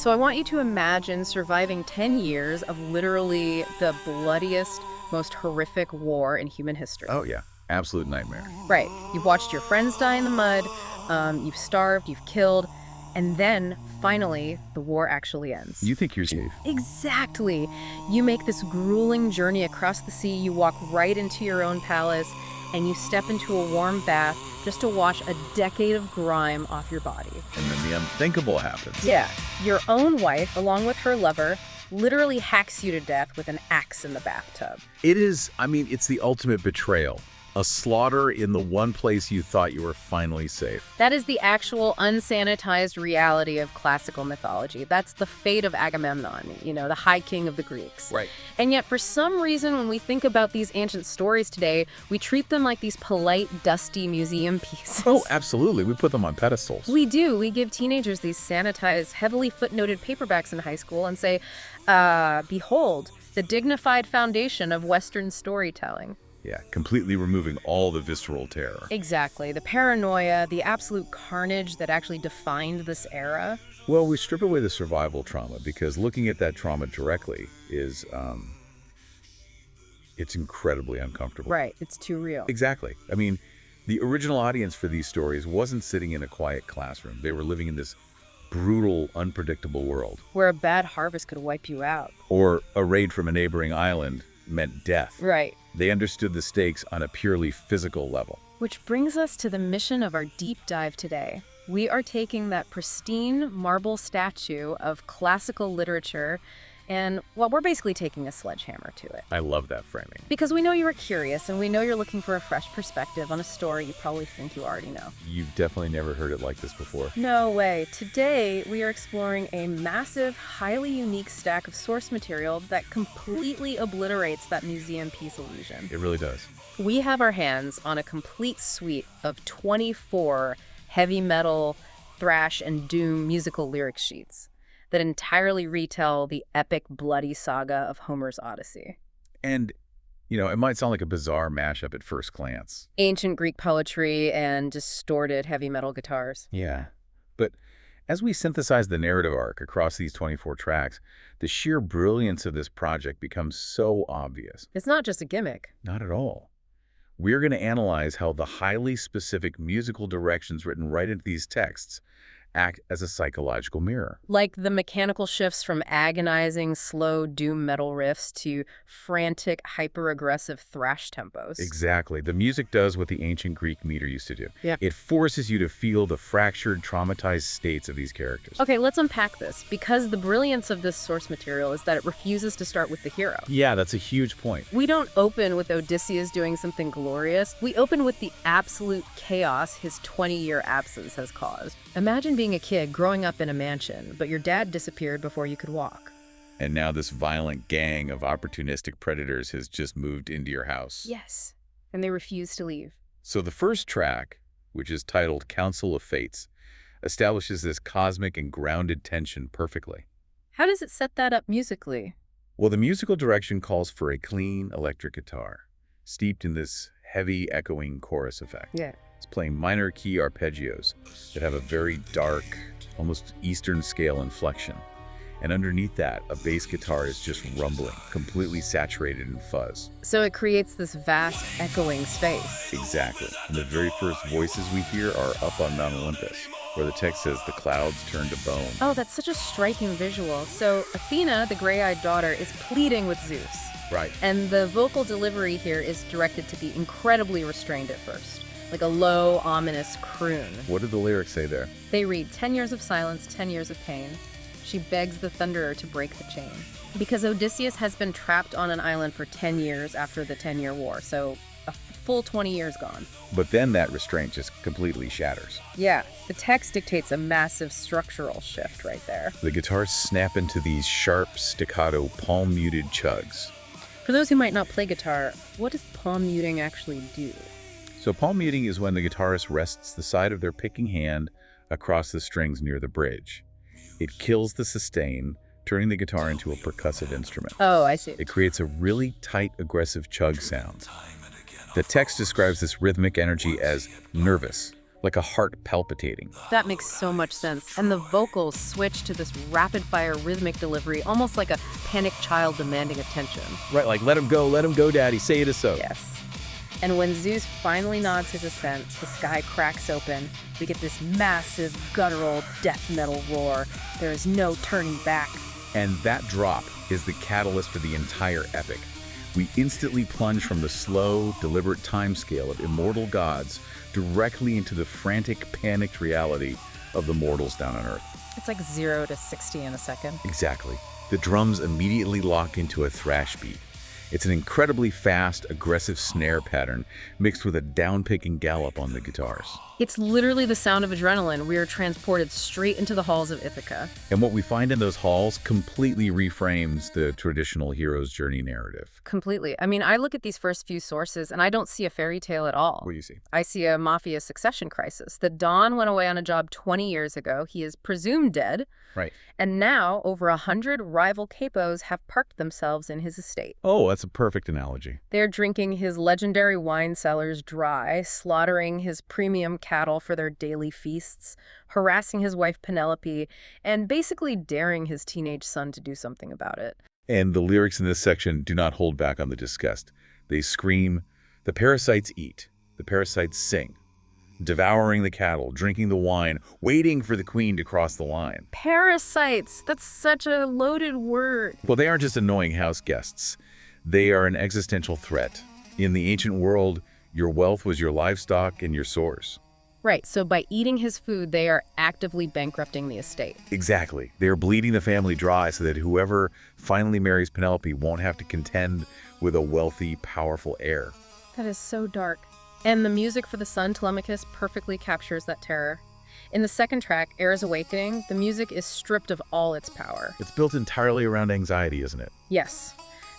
So I want you to imagine surviving 10 years of literally the bloodiest, most horrific war in human history. Oh, yeah. Absolute nightmare. Right. You've watched your friends die in the mud, you've starved, you've killed, and then, finally, the war actually ends. You think you're safe. Exactly. You make this grueling journey across the sea, you walk right into your own palace, and you step into a warm bath just to wash a decade of grime off your body. And then the unthinkable happens. Yeah. Your own wife, along with her lover, literally hacks you to death with an axe in the bathtub. It's the ultimate betrayal. A slaughter in the one place you thought you were finally safe. That is the actual unsanitized reality of classical mythology. That's the fate of Agamemnon, the high king of the Greeks. Right. And yet, for some reason, when we think about these ancient stories today, we treat them like these polite, dusty museum pieces. Oh, absolutely. We put them on pedestals. We do. We give teenagers these sanitized, heavily footnoted paperbacks in high school and say, behold, the dignified foundation of Western storytelling. Yeah, completely removing all the visceral terror. Exactly. The paranoia, the absolute carnage that actually defined this era. Well, we strip away the survival trauma because looking at that trauma directly is, it's incredibly uncomfortable. Right. It's too real. Exactly. The original audience for these stories wasn't sitting in a quiet classroom. They were living in this brutal, unpredictable world. Where a bad harvest could wipe you out. Or a raid from a neighboring island meant death. Right. They understood the stakes on a purely physical level. Which brings us to the mission of our deep dive today. We are taking that pristine marble statue of classical literature and, we're basically taking a sledgehammer to it. I love that framing. Because we know you were curious and we know you're looking for a fresh perspective on a story you probably think you already know. You've definitely never heard it like this before. No way. Today, we are exploring a massive, highly unique stack of source material that completely obliterates that museum piece illusion. It really does. We have our hands on a complete suite of 24 heavy metal, thrash, and doom musical lyric sheets that entirely retell the epic, bloody saga of Homer's Odyssey. And, it might sound like a bizarre mashup at first glance. Ancient Greek poetry and distorted heavy metal guitars. Yeah. But as we synthesize the narrative arc across these 24 tracks, the sheer brilliance of this project becomes so obvious. It's not just a gimmick. Not at all. We're going to analyze how the highly specific musical directions written right into these texts act as a psychological mirror. Like the mechanical shifts from agonizing, slow doom metal riffs to frantic, hyper-aggressive thrash tempos. Exactly. The music does what the ancient Greek meter used to do. Yeah. It forces you to feel the fractured, traumatized states of these characters. Okay, let's unpack this, because the brilliance of this source material is that it refuses to start with the hero. Yeah, that's a huge point. We don't open with Odysseus doing something glorious. We open with the absolute chaos his 20-year absence has caused. Imagine being a kid growing up in a mansion, but your dad disappeared before you could walk. And now this violent gang of opportunistic predators has just moved into your house. Yes, and they refuse to leave. So the first track, which is titled Council of Fates, establishes this cosmic and grounded tension perfectly. How does it set that up musically? Well, the musical direction calls for a clean electric guitar, steeped in this heavy echoing chorus effect. Yeah. It's playing minor key arpeggios that have a very dark, almost Eastern scale inflection. And underneath that, a bass guitar is just rumbling, completely saturated in fuzz. So it creates this vast, echoing space. Exactly. And the very first voices we hear are up on Mount Olympus, where the text says the clouds turn to bone. Oh, that's such a striking visual. So Athena, the gray-eyed daughter, is pleading with Zeus. Right. And the vocal delivery here is directed to be incredibly restrained at first. Like a low, ominous croon. What did the lyrics say there? They read, 10 years of silence, 10 years of pain. She begs the thunderer to break the chain. Because Odysseus has been trapped on an island for 10 years after the 10-year war, so a full 20 years gone. But then that restraint just completely shatters. Yeah, the text dictates a massive structural shift right there. The guitars snap into these sharp, staccato, palm-muted chugs. For those who might not play guitar, what does palm muting actually do? So palm muting is when the guitarist rests the side of their picking hand across the strings near the bridge. It kills the sustain, turning the guitar into a percussive instrument. Oh, I see. It creates a really tight, aggressive chug sound. The text describes this rhythmic energy as nervous, like a heart palpitating. That makes so much sense. And the vocals switch to this rapid-fire rhythmic delivery, almost like a panicked child demanding attention. Right, like, let him go, daddy, say it is so. Yes. And when Zeus finally nods his assent, the sky cracks open. We get this massive, guttural death metal roar. There is no turning back. And that drop is the catalyst for the entire epic. We instantly plunge from the slow, deliberate timescale of immortal gods directly into the frantic, panicked reality of the mortals down on Earth. It's like 0 to 60 in a second. Exactly. The drums immediately lock into a thrash beat. It's an incredibly fast, aggressive snare pattern mixed with a down-picking gallop on the guitars. It's literally the sound of adrenaline. We are transported straight into the halls of Ithaca. And what we find in those halls completely reframes the traditional hero's journey narrative. Completely. I mean, I look at these first few sources and I don't see a fairy tale at all. What do you see? I see a mafia succession crisis. The Don went away on a job 20 years ago. He is presumed dead. Right. And now, over 100 rival capos have parked themselves in his estate. Oh, that's a perfect analogy. They're drinking his legendary wine cellars dry, slaughtering his premium cattle for their daily feasts, harassing his wife Penelope, and basically daring his teenage son to do something about it. And the lyrics in this section do not hold back on the disgust. They scream, "The parasites eat, the parasites sing, devouring the cattle, drinking the wine, waiting for the queen to cross the line." Parasites! That's such a loaded word. Well, they aren't just annoying house guests. They are an existential threat. In the ancient world, your wealth was your livestock and your source. Right, so by eating his food, they are actively bankrupting the estate. Exactly. They are bleeding the family dry so that whoever finally marries Penelope won't have to contend with a wealthy, powerful heir. That is so dark. And the music for the son, Telemachus, perfectly captures that terror. In the second track, Air's Awakening, the music is stripped of all its power. It's built entirely around anxiety, isn't it? Yes.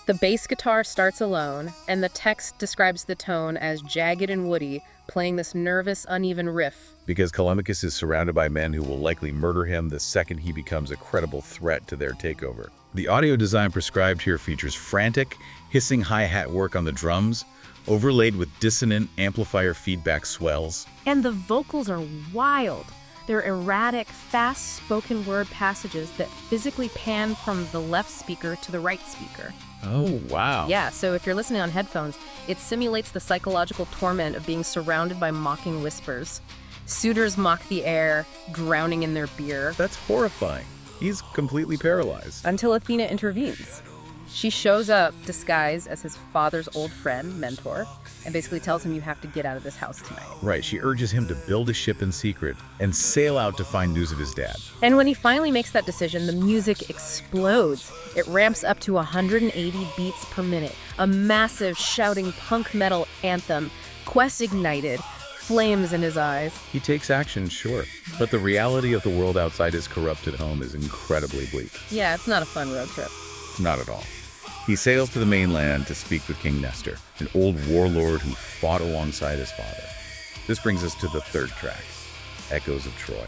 The bass guitar starts alone, and the text describes the tone as jagged and woody, playing this nervous, uneven riff. Because Telemachus is surrounded by men who will likely murder him the second he becomes a credible threat to their takeover. The audio design prescribed here features frantic, hissing hi-hat work on the drums, overlaid with dissonant amplifier feedback swells. And the vocals are wild. They're erratic, fast spoken word passages that physically pan from the left speaker to the right speaker. Oh, wow. Yeah, so if you're listening on headphones, it simulates the psychological torment of being surrounded by mocking whispers. Suitors mock the air, drowning in their beer. That's horrifying. He's completely paralyzed. Until Athena intervenes. She shows up disguised as his father's old friend, mentor, and basically tells him, you have to get out of this house tonight. Right, she urges him to build a ship in secret and sail out to find news of his dad. And when he finally makes that decision, the music explodes. It ramps up to 180 beats per minute. A massive, shouting punk metal anthem. Quest ignited. Flames in his eyes. He takes action, sure, but the reality of the world outside his corrupted home is incredibly bleak. Yeah, it's not a fun road trip. Not at all. He sails to the mainland to speak with King Nestor, an old warlord who fought alongside his father. This brings us to the third track, Echoes of Troy.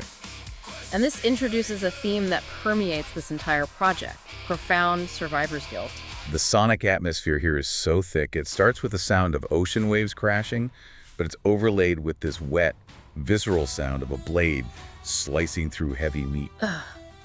And this introduces a theme that permeates this entire project, profound survivor's guilt. The sonic atmosphere here is so thick, it starts with the sound of ocean waves crashing, but it's overlaid with this wet, visceral sound of a blade slicing through heavy meat.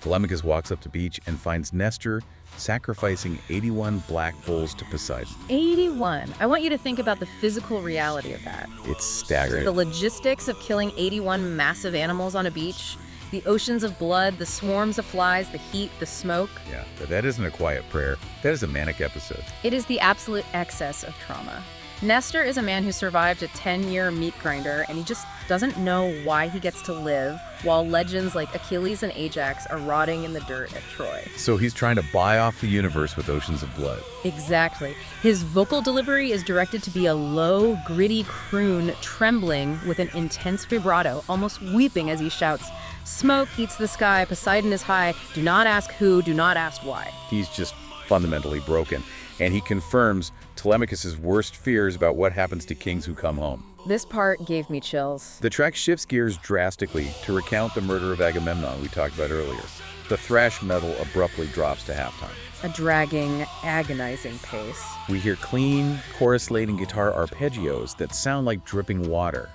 Telemachus walks up to beach and finds Nestor sacrificing 81 black bulls to Poseidon. 81. I want you to think about the physical reality of that. It's staggering. The logistics of killing 81 massive animals on a beach, the oceans of blood, the swarms of flies, the heat, the smoke. Yeah, but that isn't a quiet prayer. That is a manic episode. It is the absolute excess of trauma. Nestor is a man who survived a 10-year meat grinder, and he just doesn't know why he gets to live, while legends like Achilles and Ajax are rotting in the dirt at Troy. So he's trying to buy off the universe with oceans of blood. Exactly. His vocal delivery is directed to be a low, gritty croon, trembling with an intense vibrato, almost weeping as he shouts, "Smoke eats the sky, Poseidon is high, do not ask who, do not ask why." He's just fundamentally broken, and he confirms Telemachus' worst fears about what happens to kings who come home. This part gave me chills. The track shifts gears drastically to recount the murder of Agamemnon we talked about earlier. The thrash metal abruptly drops to halftime. A dragging, agonizing pace. We hear clean, chorus-laden guitar arpeggios that sound like dripping water.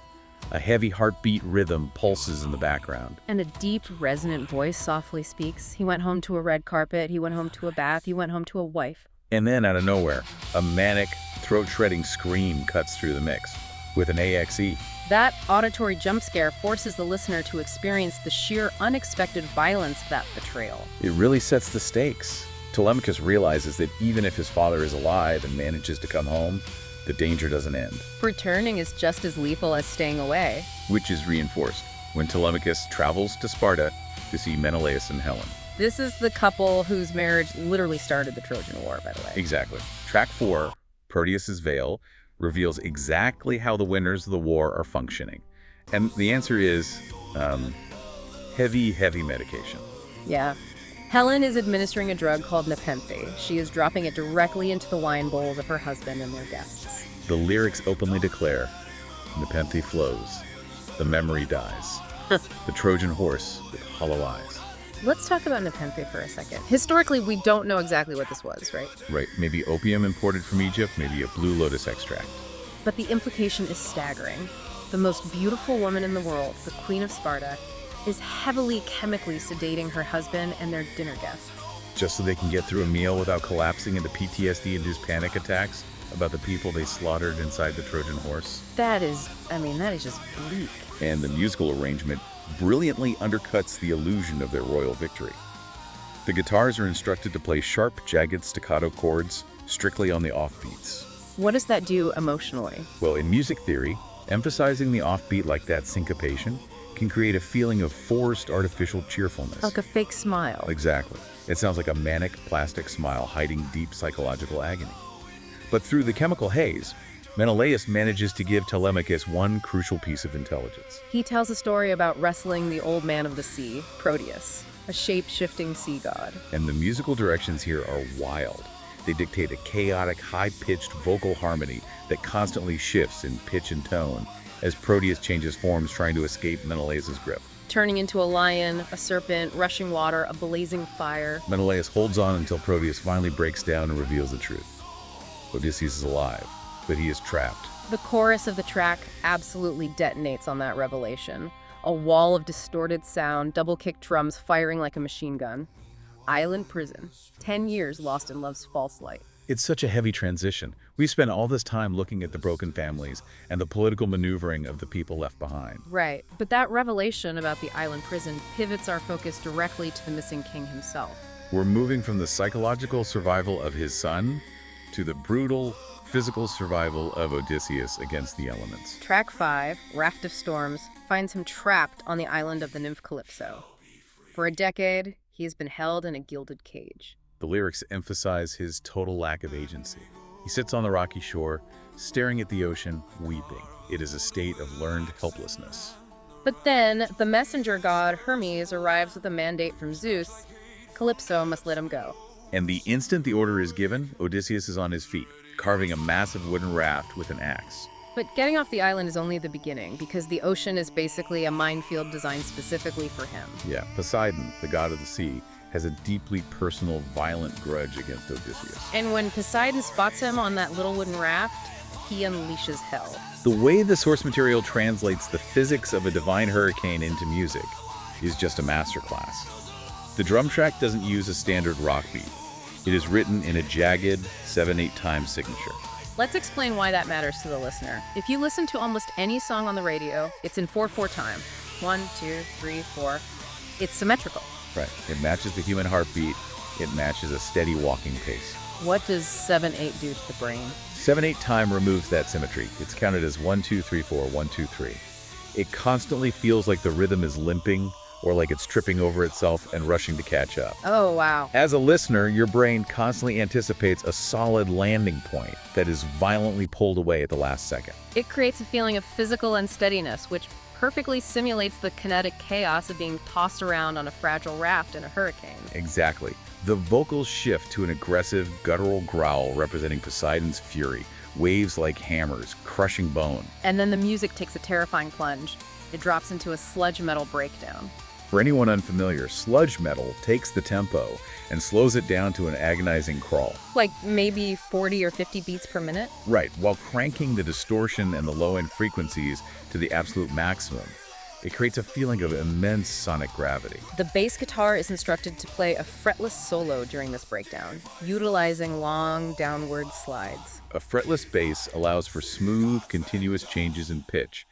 A heavy heartbeat rhythm pulses in the background. And a deep, resonant voice softly speaks. He went home to a red carpet. He went home to a bath. He went home to a wife. And then, out of nowhere, a manic, throat-shredding scream cuts through the mix with an AXE. That auditory jump scare forces the listener to experience the sheer unexpected violence of that betrayal. It really sets the stakes. Telemachus realizes that even if his father is alive and manages to come home, the danger doesn't end. Returning is just as lethal as staying away. Which is reinforced when Telemachus travels to Sparta to see Menelaus and Helen. This is the couple whose marriage literally started the Trojan War, by the way. Exactly. Track 4, Proteus's Veil, reveals exactly how the winners of the war are functioning. And the answer is heavy medication. Yeah. Helen is administering a drug called nepenthe. She is dropping it directly into the wine bowls of her husband and their guests. The lyrics openly declare, nepenthe flows, the memory dies, the Trojan horse with hollow eyes. Let's talk about nepenthe for a second. Historically, we don't know exactly what this was, right? Right, maybe opium imported from Egypt, maybe a blue lotus extract. But the implication is staggering. The most beautiful woman in the world, the Queen of Sparta, is heavily chemically sedating her husband and their dinner guests. Just so they can get through a meal without collapsing into PTSD-induced panic attacks about the people they slaughtered inside the Trojan horse. That is just bleak. And the musical arrangement brilliantly undercuts the illusion of their royal victory. The guitars are instructed to play sharp, jagged staccato chords strictly on the offbeats. What does that do emotionally? Well, in music theory, emphasizing the offbeat like that syncopation can create a feeling of forced artificial cheerfulness. Like a fake smile. Exactly. It sounds like a manic plastic smile hiding deep psychological agony. But through the chemical haze, Menelaus manages to give Telemachus one crucial piece of intelligence. He tells a story about wrestling the old man of the sea, Proteus, a shape-shifting sea god. And the musical directions here are wild. They dictate a chaotic, high-pitched vocal harmony that constantly shifts in pitch and tone as Proteus changes forms trying to escape Menelaus' grip. Turning into a lion, a serpent, rushing water, a blazing fire. Menelaus holds on until Proteus finally breaks down and reveals the truth. Odysseus is alive, but he is trapped. The chorus of the track absolutely detonates on that revelation. A wall of distorted sound, double-kick drums firing like a machine gun. Island prison. 10 years lost in love's false light. It's such a heavy transition. We spent all this time looking at the broken families and the political maneuvering of the people left behind. Right, but that revelation about the island prison pivots our focus directly to the missing king himself. We're moving from the psychological survival of his son to the brutal physical survival of Odysseus against the elements. Track 5, Raft of Storms, finds him trapped on the island of the nymph Calypso. For a decade, he has been held in a gilded cage. The lyrics emphasize his total lack of agency. He sits on the rocky shore, staring at the ocean, weeping. It is a state of learned helplessness. But then, the messenger god Hermes arrives with a mandate from Zeus. Calypso must let him go. And the instant the order is given, Odysseus is on his feet, carving a massive wooden raft with an axe. But getting off the island is only the beginning, because the ocean is basically a minefield designed specifically for him. Yeah, Poseidon, the god of the sea, has a deeply personal, violent grudge against Odysseus. And when Poseidon spots him on that little wooden raft, he unleashes hell. The way the source material translates the physics of a divine hurricane into music is just a masterclass. The drum track doesn't use a standard rock beat. It is written in a jagged 7/8 time signature. Let's explain why that matters to the listener. If you listen to almost any song on the radio, it's in 4/4 time. 1, 2, 3, 4. It's symmetrical. Right. It matches the human heartbeat. It matches a steady walking pace. What does 7/8 do to the brain? 7/8 time removes that symmetry. It's counted as 1, 2, 3, 4, 1, 2, 3. It constantly feels like the rhythm is limping or like it's tripping over itself and rushing to catch up. Oh, wow. As a listener, your brain constantly anticipates a solid landing point that is violently pulled away at the last second. It creates a feeling of physical unsteadiness, which perfectly simulates the kinetic chaos of being tossed around on a fragile raft in a hurricane. Exactly. The vocals shift to an aggressive, guttural growl representing Poseidon's fury, waves like hammers, crushing bone. And then the music takes a terrifying plunge. It drops into a sludge metal breakdown. For anyone unfamiliar, sludge metal takes the tempo and slows it down to an agonizing crawl. Like maybe 40 or 50 beats per minute? Right, while cranking the distortion and the low-end frequencies to the absolute maximum. It creates a feeling of immense sonic gravity. The bass guitar is instructed to play a fretless solo during this breakdown, utilizing long downward slides. A fretless bass allows for smooth, continuous changes in pitch,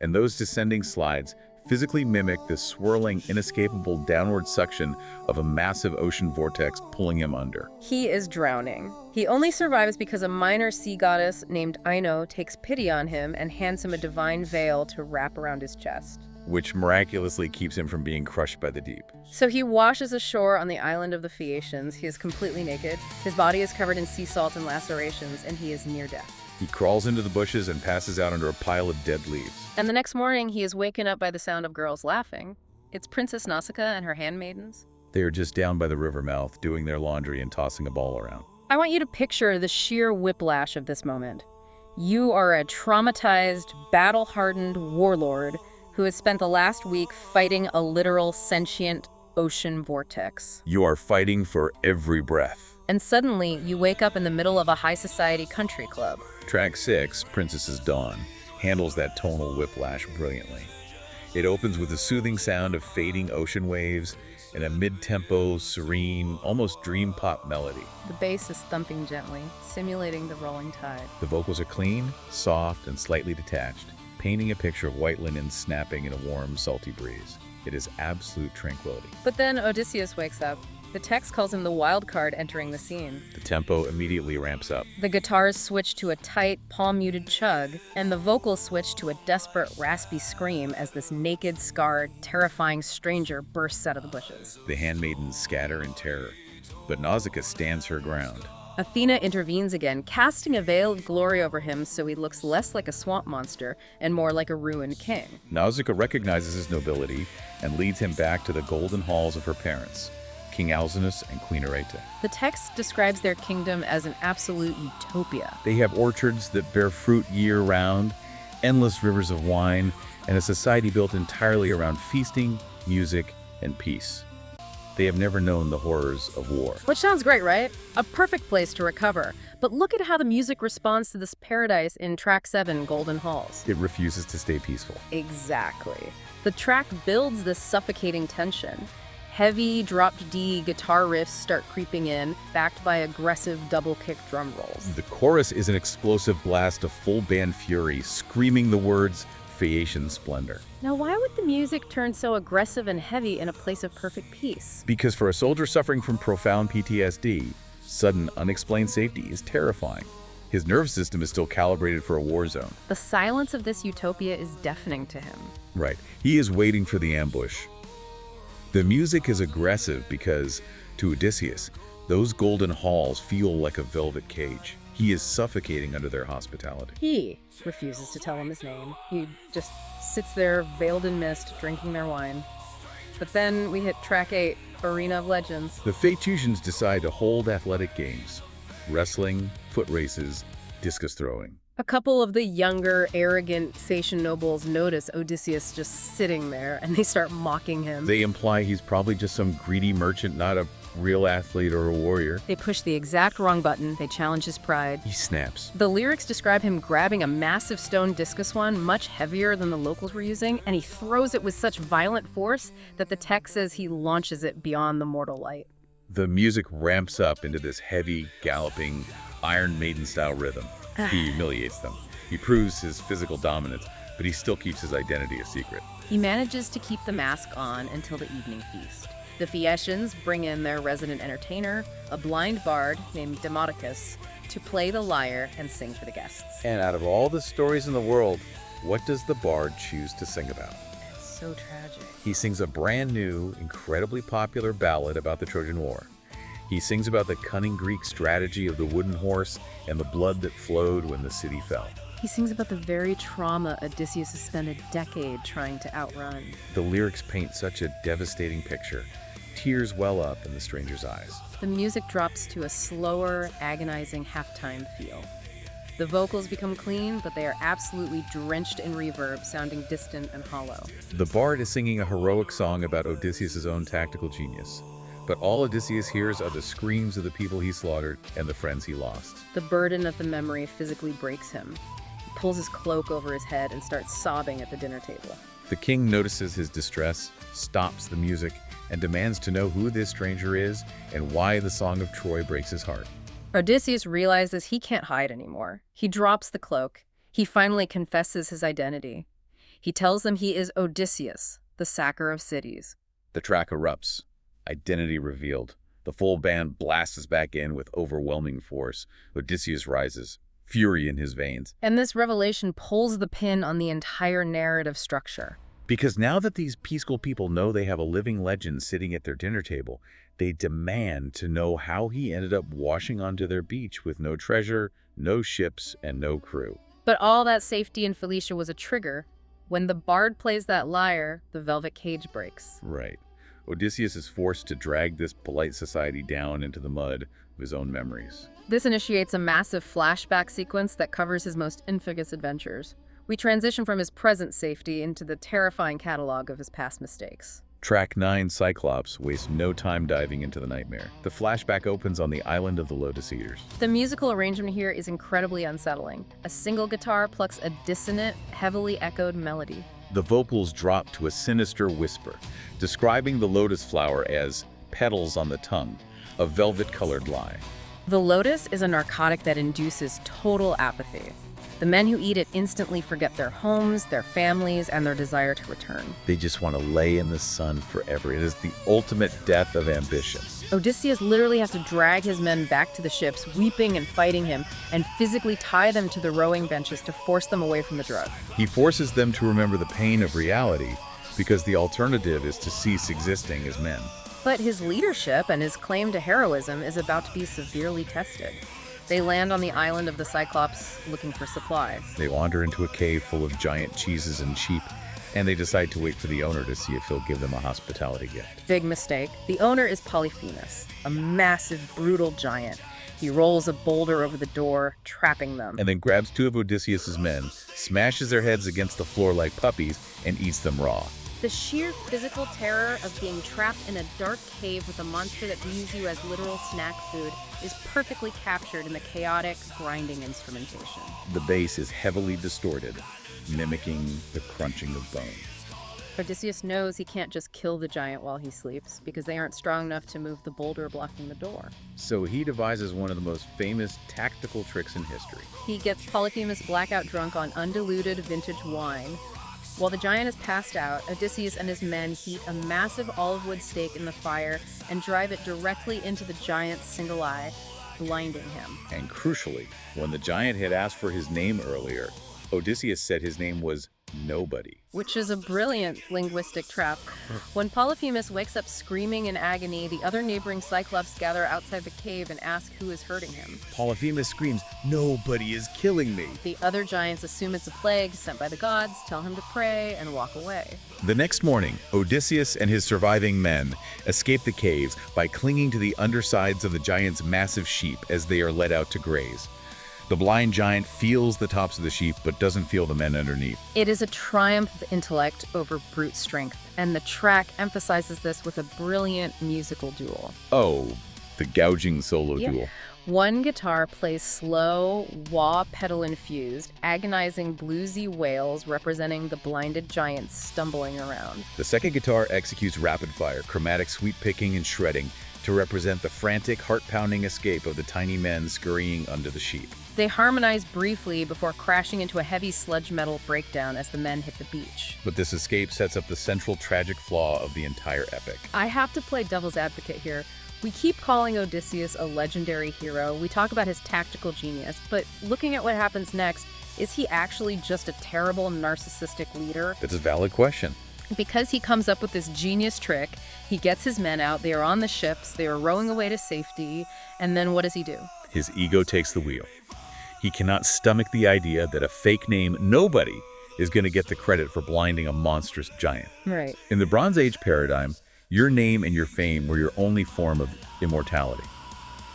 and those descending slides physically mimic the swirling, inescapable downward suction of a massive ocean vortex pulling him under. He is drowning. He only survives because a minor sea goddess named Ino takes pity on him and hands him a divine veil to wrap around his chest, which miraculously keeps him from being crushed by the deep. So he washes ashore on the island of the Phaeacians. He is completely naked. His body is covered in sea salt and lacerations, and he is near death. He crawls into the bushes and passes out under a pile of dead leaves. And the next morning, he is waken up by the sound of girls laughing. It's Princess Nausicaa and her handmaidens. They are just down by the river mouth, doing their laundry and tossing a ball around. I want you to picture the sheer whiplash of this moment. You are a traumatized, battle-hardened warlord who has spent the last week fighting a literal sentient ocean vortex. You are fighting for every breath. And suddenly, you wake up in the middle of a high society country club. Track 6, Princess's Dawn, handles that tonal whiplash brilliantly. It opens with a soothing sound of fading ocean waves and a mid-tempo, serene, almost dream pop melody. The bass is thumping gently, simulating the rolling tide. The vocals are clean, soft, and slightly detached, painting a picture of white linen snapping in a warm, salty breeze. It is absolute tranquility. But then Odysseus wakes up. The text calls him the wild card entering the scene. The tempo immediately ramps up. The guitars switch to a tight, palm-muted chug, and the vocals switch to a desperate, raspy scream as this naked, scarred, terrifying stranger bursts out of the bushes. The handmaidens scatter in terror, but Nausicaa stands her ground. Athena intervenes again, casting a veil of glory over him so he looks less like a swamp monster and more like a ruined king. Nausicaa recognizes his nobility and leads him back to the golden halls of her parents, King Alcinous and Queen Arete. The text describes their kingdom as an absolute utopia. They have orchards that bear fruit year-round, endless rivers of wine, and a society built entirely around feasting, music, and peace. They have never known the horrors of war. Which sounds great, right? A perfect place to recover. But look at how the music responds to this paradise in track 7, Golden Halls. It refuses to stay peaceful. Exactly. The track builds this suffocating tension. Heavy, dropped D guitar riffs start creeping in, backed by aggressive double-kick drum rolls. The chorus is an explosive blast of full band fury, screaming the words, Phaeacian splendor. Now, why would the music turn so aggressive and heavy in a place of perfect peace? Because for a soldier suffering from profound PTSD, sudden, unexplained safety is terrifying. His nervous system is still calibrated for a war zone. The silence of this utopia is deafening to him. Right. He is waiting for the ambush. The music is aggressive because, to Odysseus, those golden halls feel like a velvet cage. He is suffocating under their hospitality. He refuses to tell him his name. He just sits there, veiled in mist, drinking their wine. But then we hit track 8, Arena of Legends. The Phaeacians decide to hold athletic games: wrestling, foot races, discus throwing. A couple of the younger, arrogant Phaeacian nobles notice Odysseus just sitting there, and they start mocking him. They imply he's probably just some greedy merchant, not a real athlete or a warrior. They push the exact wrong button. They challenge his pride. He snaps. The lyrics describe him grabbing a massive stone discus wand, much heavier than the locals were using, and he throws it with such violent force that the text says he launches it beyond the mortal light. The music ramps up into this heavy, galloping, Iron Maiden-style rhythm. He humiliates them. He proves his physical dominance, but he still keeps his identity a secret. He manages to keep the mask on until the evening feast. The Phaeacians bring in their resident entertainer, a blind bard named Telemachus, to play the lyre and sing for the guests. And out of all the stories in the world, what does the bard choose to sing about? It's so tragic. He sings a brand new, incredibly popular ballad about the Trojan War. He sings about the cunning Greek strategy of the wooden horse and the blood that flowed when the city fell. He sings about the very trauma Odysseus has spent a decade trying to outrun. The lyrics paint such a devastating picture. Tears well up in the stranger's eyes. The music drops to a slower, agonizing halftime feel. The vocals become clean, but they are absolutely drenched in reverb, sounding distant and hollow. The bard is singing a heroic song about Odysseus' own tactical genius. But all Odysseus hears are the screams of the people he slaughtered and the friends he lost. The burden of the memory physically breaks him. He pulls his cloak over his head and starts sobbing at the dinner table. The king notices his distress, stops the music, and demands to know who this stranger is and why the Song of Troy breaks his heart. Odysseus realizes he can't hide anymore. He drops the cloak. He finally confesses his identity. He tells them he is Odysseus, the sacker of cities. The track erupts. Identity revealed. The full band blasts back in with overwhelming force. Odysseus rises, fury in his veins. And this revelation pulls the pin on the entire narrative structure. Because now that these peaceful people know they have a living legend sitting at their dinner table, they demand to know how he ended up washing onto their beach with no treasure, no ships, and no crew. But all that safety in Phoenicia was a trigger. When the bard plays that lyre, the velvet cage breaks. Right. Odysseus is forced to drag this polite society down into the mud of his own memories. This initiates a massive flashback sequence that covers his most infamous adventures. We transition from his present safety into the terrifying catalog of his past mistakes. Track 9, Cyclops, wastes no time diving into the nightmare. The flashback opens on the island of the Lotus Eaters. The musical arrangement here is incredibly unsettling. A single guitar plucks a dissonant, heavily echoed melody. The vocals drop to a sinister whisper, describing the lotus flower as petals on the tongue, a velvet-colored lie. The lotus is a narcotic that induces total apathy. The men who eat it instantly forget their homes, their families, and their desire to return. They just want to lay in the sun forever. It is the ultimate death of ambition. Odysseus literally has to drag his men back to the ships, weeping and fighting him, and physically tie them to the rowing benches to force them away from the drug. He forces them to remember the pain of reality because the alternative is to cease existing as men. But his leadership and his claim to heroism is about to be severely tested. They land on the island of the Cyclops looking for supplies. They wander into a cave full of giant cheeses and sheep, and they decide to wait for the owner to see if he'll give them a hospitality gift. Big mistake. The owner is Polyphemus, a massive, brutal giant. He rolls a boulder over the door, trapping them. And then grabs two of Odysseus's men, smashes their heads against the floor like puppies, and eats them raw. The sheer physical terror of being trapped in a dark cave with a monster that views you as literal snack food is perfectly captured in the chaotic, grinding instrumentation. The bass is heavily distorted, mimicking the crunching of bone. Odysseus knows he can't just kill the giant while he sleeps, because they aren't strong enough to move the boulder blocking the door. So he devises one of the most famous tactical tricks in history. He gets Polyphemus blackout drunk on undiluted vintage wine. While the giant is passed out, Odysseus and his men heat a massive olive wood stake in the fire and drive it directly into the giant's single eye, blinding him. And crucially, when the giant had asked for his name earlier, Odysseus said his name was Nobody. Which is a brilliant linguistic trap. When Polyphemus wakes up screaming in agony, the other neighboring Cyclops gather outside the cave and ask who is hurting him. Polyphemus screams, "Nobody is killing me!" The other giants assume it's a plague sent by the gods, tell him to pray, and walk away. The next morning, Odysseus and his surviving men escape the caves by clinging to the undersides of the giant's massive sheep as they are led out to graze. The blind giant feels the tops of the sheep but doesn't feel the men underneath. It is a triumph of intellect over brute strength, and the track emphasizes this with a brilliant musical duel. Oh, the gouging solo duel. One guitar plays slow, wah pedal infused, agonizing bluesy wails representing the blinded giants stumbling around. The second guitar executes rapid fire, chromatic sweep picking and shredding to represent the frantic, heart-pounding escape of the tiny men scurrying under the sheep. They harmonize briefly before crashing into a heavy sludge metal breakdown as the men hit the beach. But this escape sets up the central tragic flaw of the entire epic. I have to play devil's advocate here. We keep calling Odysseus a legendary hero. We talk about his tactical genius, but looking at what happens next, is he actually just a terrible narcissistic leader? That's a valid question. Because he comes up with this genius trick, he gets his men out, they are on the ships, they are rowing away to safety, and then what does he do? His ego takes the wheel. He cannot stomach the idea that a fake name, Nobody, is going to get the credit for blinding a monstrous giant. Right. In the Bronze Age paradigm, your name and your fame were your only form of immortality.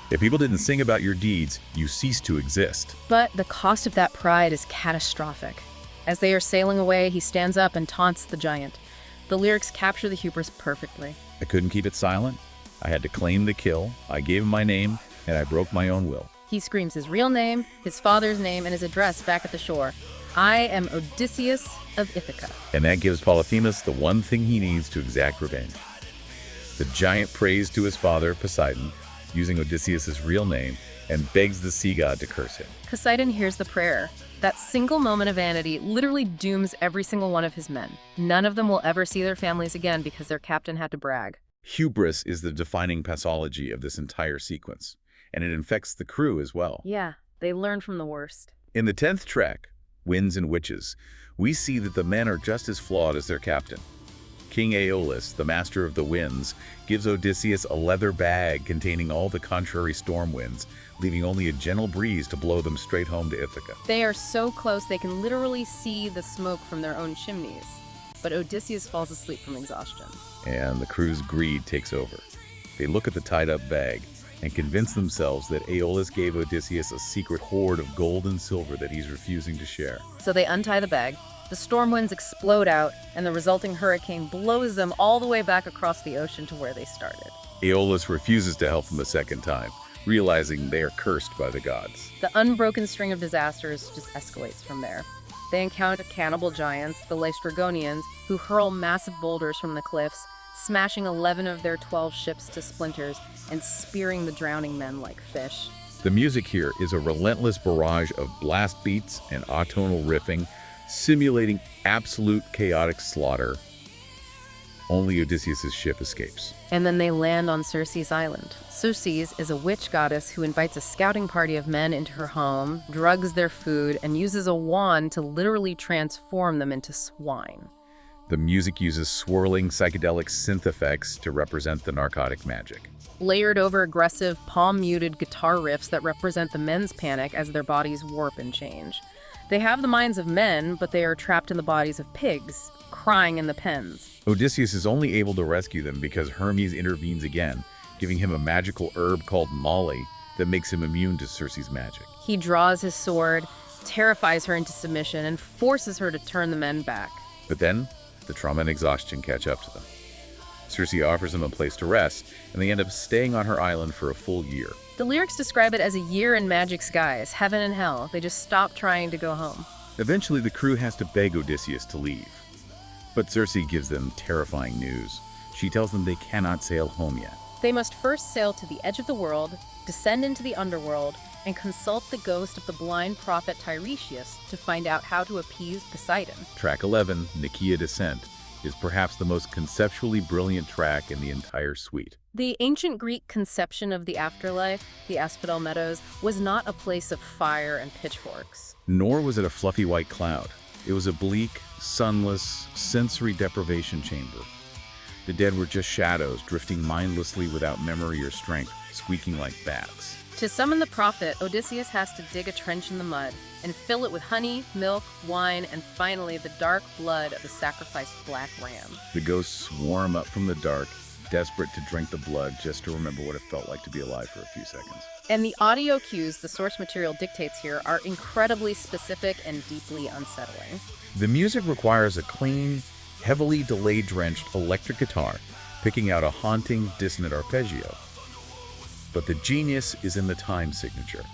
If people didn't sing about your deeds, you cease to exist. But the cost of that pride is catastrophic. As they are sailing away, he stands up and taunts the giant. The lyrics capture the hubris perfectly. I couldn't keep it silent. I had to claim the kill. I gave him my name, and I broke my own will. He screams his real name, his father's name, and his address back at the shore. I am Odysseus of Ithaca. And that gives Polyphemus the one thing he needs to exact revenge. The giant prays to his father, Poseidon, using Odysseus' real name, and begs the sea god to curse him. Poseidon hears the prayer. That single moment of vanity literally dooms every single one of his men. None of them will ever see their families again because their captain had to brag. Hubris is the defining pathology of this entire sequence, and it infects the crew as well. Yeah, they learn from the worst. In the 10th track, Winds and Witches, we see that the men are just as flawed as their captain. King Aeolus, the master of the winds, gives Odysseus a leather bag containing all the contrary storm winds, leaving only a gentle breeze to blow them straight home to Ithaca. They are so close they can literally see the smoke from their own chimneys. But Odysseus falls asleep from exhaustion. And the crew's greed takes over. They look at the tied-up bag and convince themselves that Aeolus gave Odysseus a secret hoard of gold and silver that he's refusing to share. So they untie the bag, the storm winds explode out, and the resulting hurricane blows them all the way back across the ocean to where they started. Aeolus refuses to help them a second time, realizing they are cursed by the gods. The unbroken string of disasters just escalates from there. They encounter cannibal giants, the Laestrygonians, who hurl massive boulders from the cliffs, smashing 11 of their 12 ships to splinters and spearing the drowning men like fish. The music here is a relentless barrage of blast beats and atonal riffing, simulating absolute chaotic slaughter. Only Odysseus' ship escapes. And then they land on Circe's island. Circe is a witch goddess who invites a scouting party of men into her home, drugs their food, and uses a wand to literally transform them into swine. The music uses swirling psychedelic synth effects to represent the narcotic magic. Layered over aggressive, palm-muted guitar riffs that represent the men's panic as their bodies warp and change. They have the minds of men, but they are trapped in the bodies of pigs, crying in the pens. Odysseus is only able to rescue them because Hermes intervenes again, giving him a magical herb called Molly that makes him immune to Circe's magic. He draws his sword, terrifies her into submission, and forces her to turn the men back. But then, the trauma and exhaustion catch up to them. Circe offers them a place to rest, and they end up staying on her island for a full year. The lyrics describe it as a year in magic skies, heaven and hell. They just stop trying to go home. Eventually, the crew has to beg Odysseus to leave. But Circe gives them terrifying news. She tells them they cannot sail home yet. They must first sail to the edge of the world, descend into the underworld, and consult the ghost of the blind prophet Tiresias to find out how to appease Poseidon. Track 11, Nicaea Descent, is perhaps the most conceptually brilliant track in the entire suite. The ancient Greek conception of the afterlife, the Asphodel Meadows, was not a place of fire and pitchforks. Nor was it a fluffy white cloud. It was a bleak, sunless, sensory deprivation chamber. The dead were just shadows, drifting mindlessly without memory or strength, squeaking like bats. To summon the prophet, Odysseus has to dig a trench in the mud and fill it with honey, milk, wine, and finally the dark blood of the sacrificed black ram. The ghosts swarm up from the dark, desperate to drink the blood just to remember what it felt like to be alive for a few seconds. And the audio cues the source material dictates here are incredibly specific and deeply unsettling. The music requires a clean, heavily delay-drenched electric guitar, picking out a haunting, dissonant arpeggio. But the genius is in the time signature.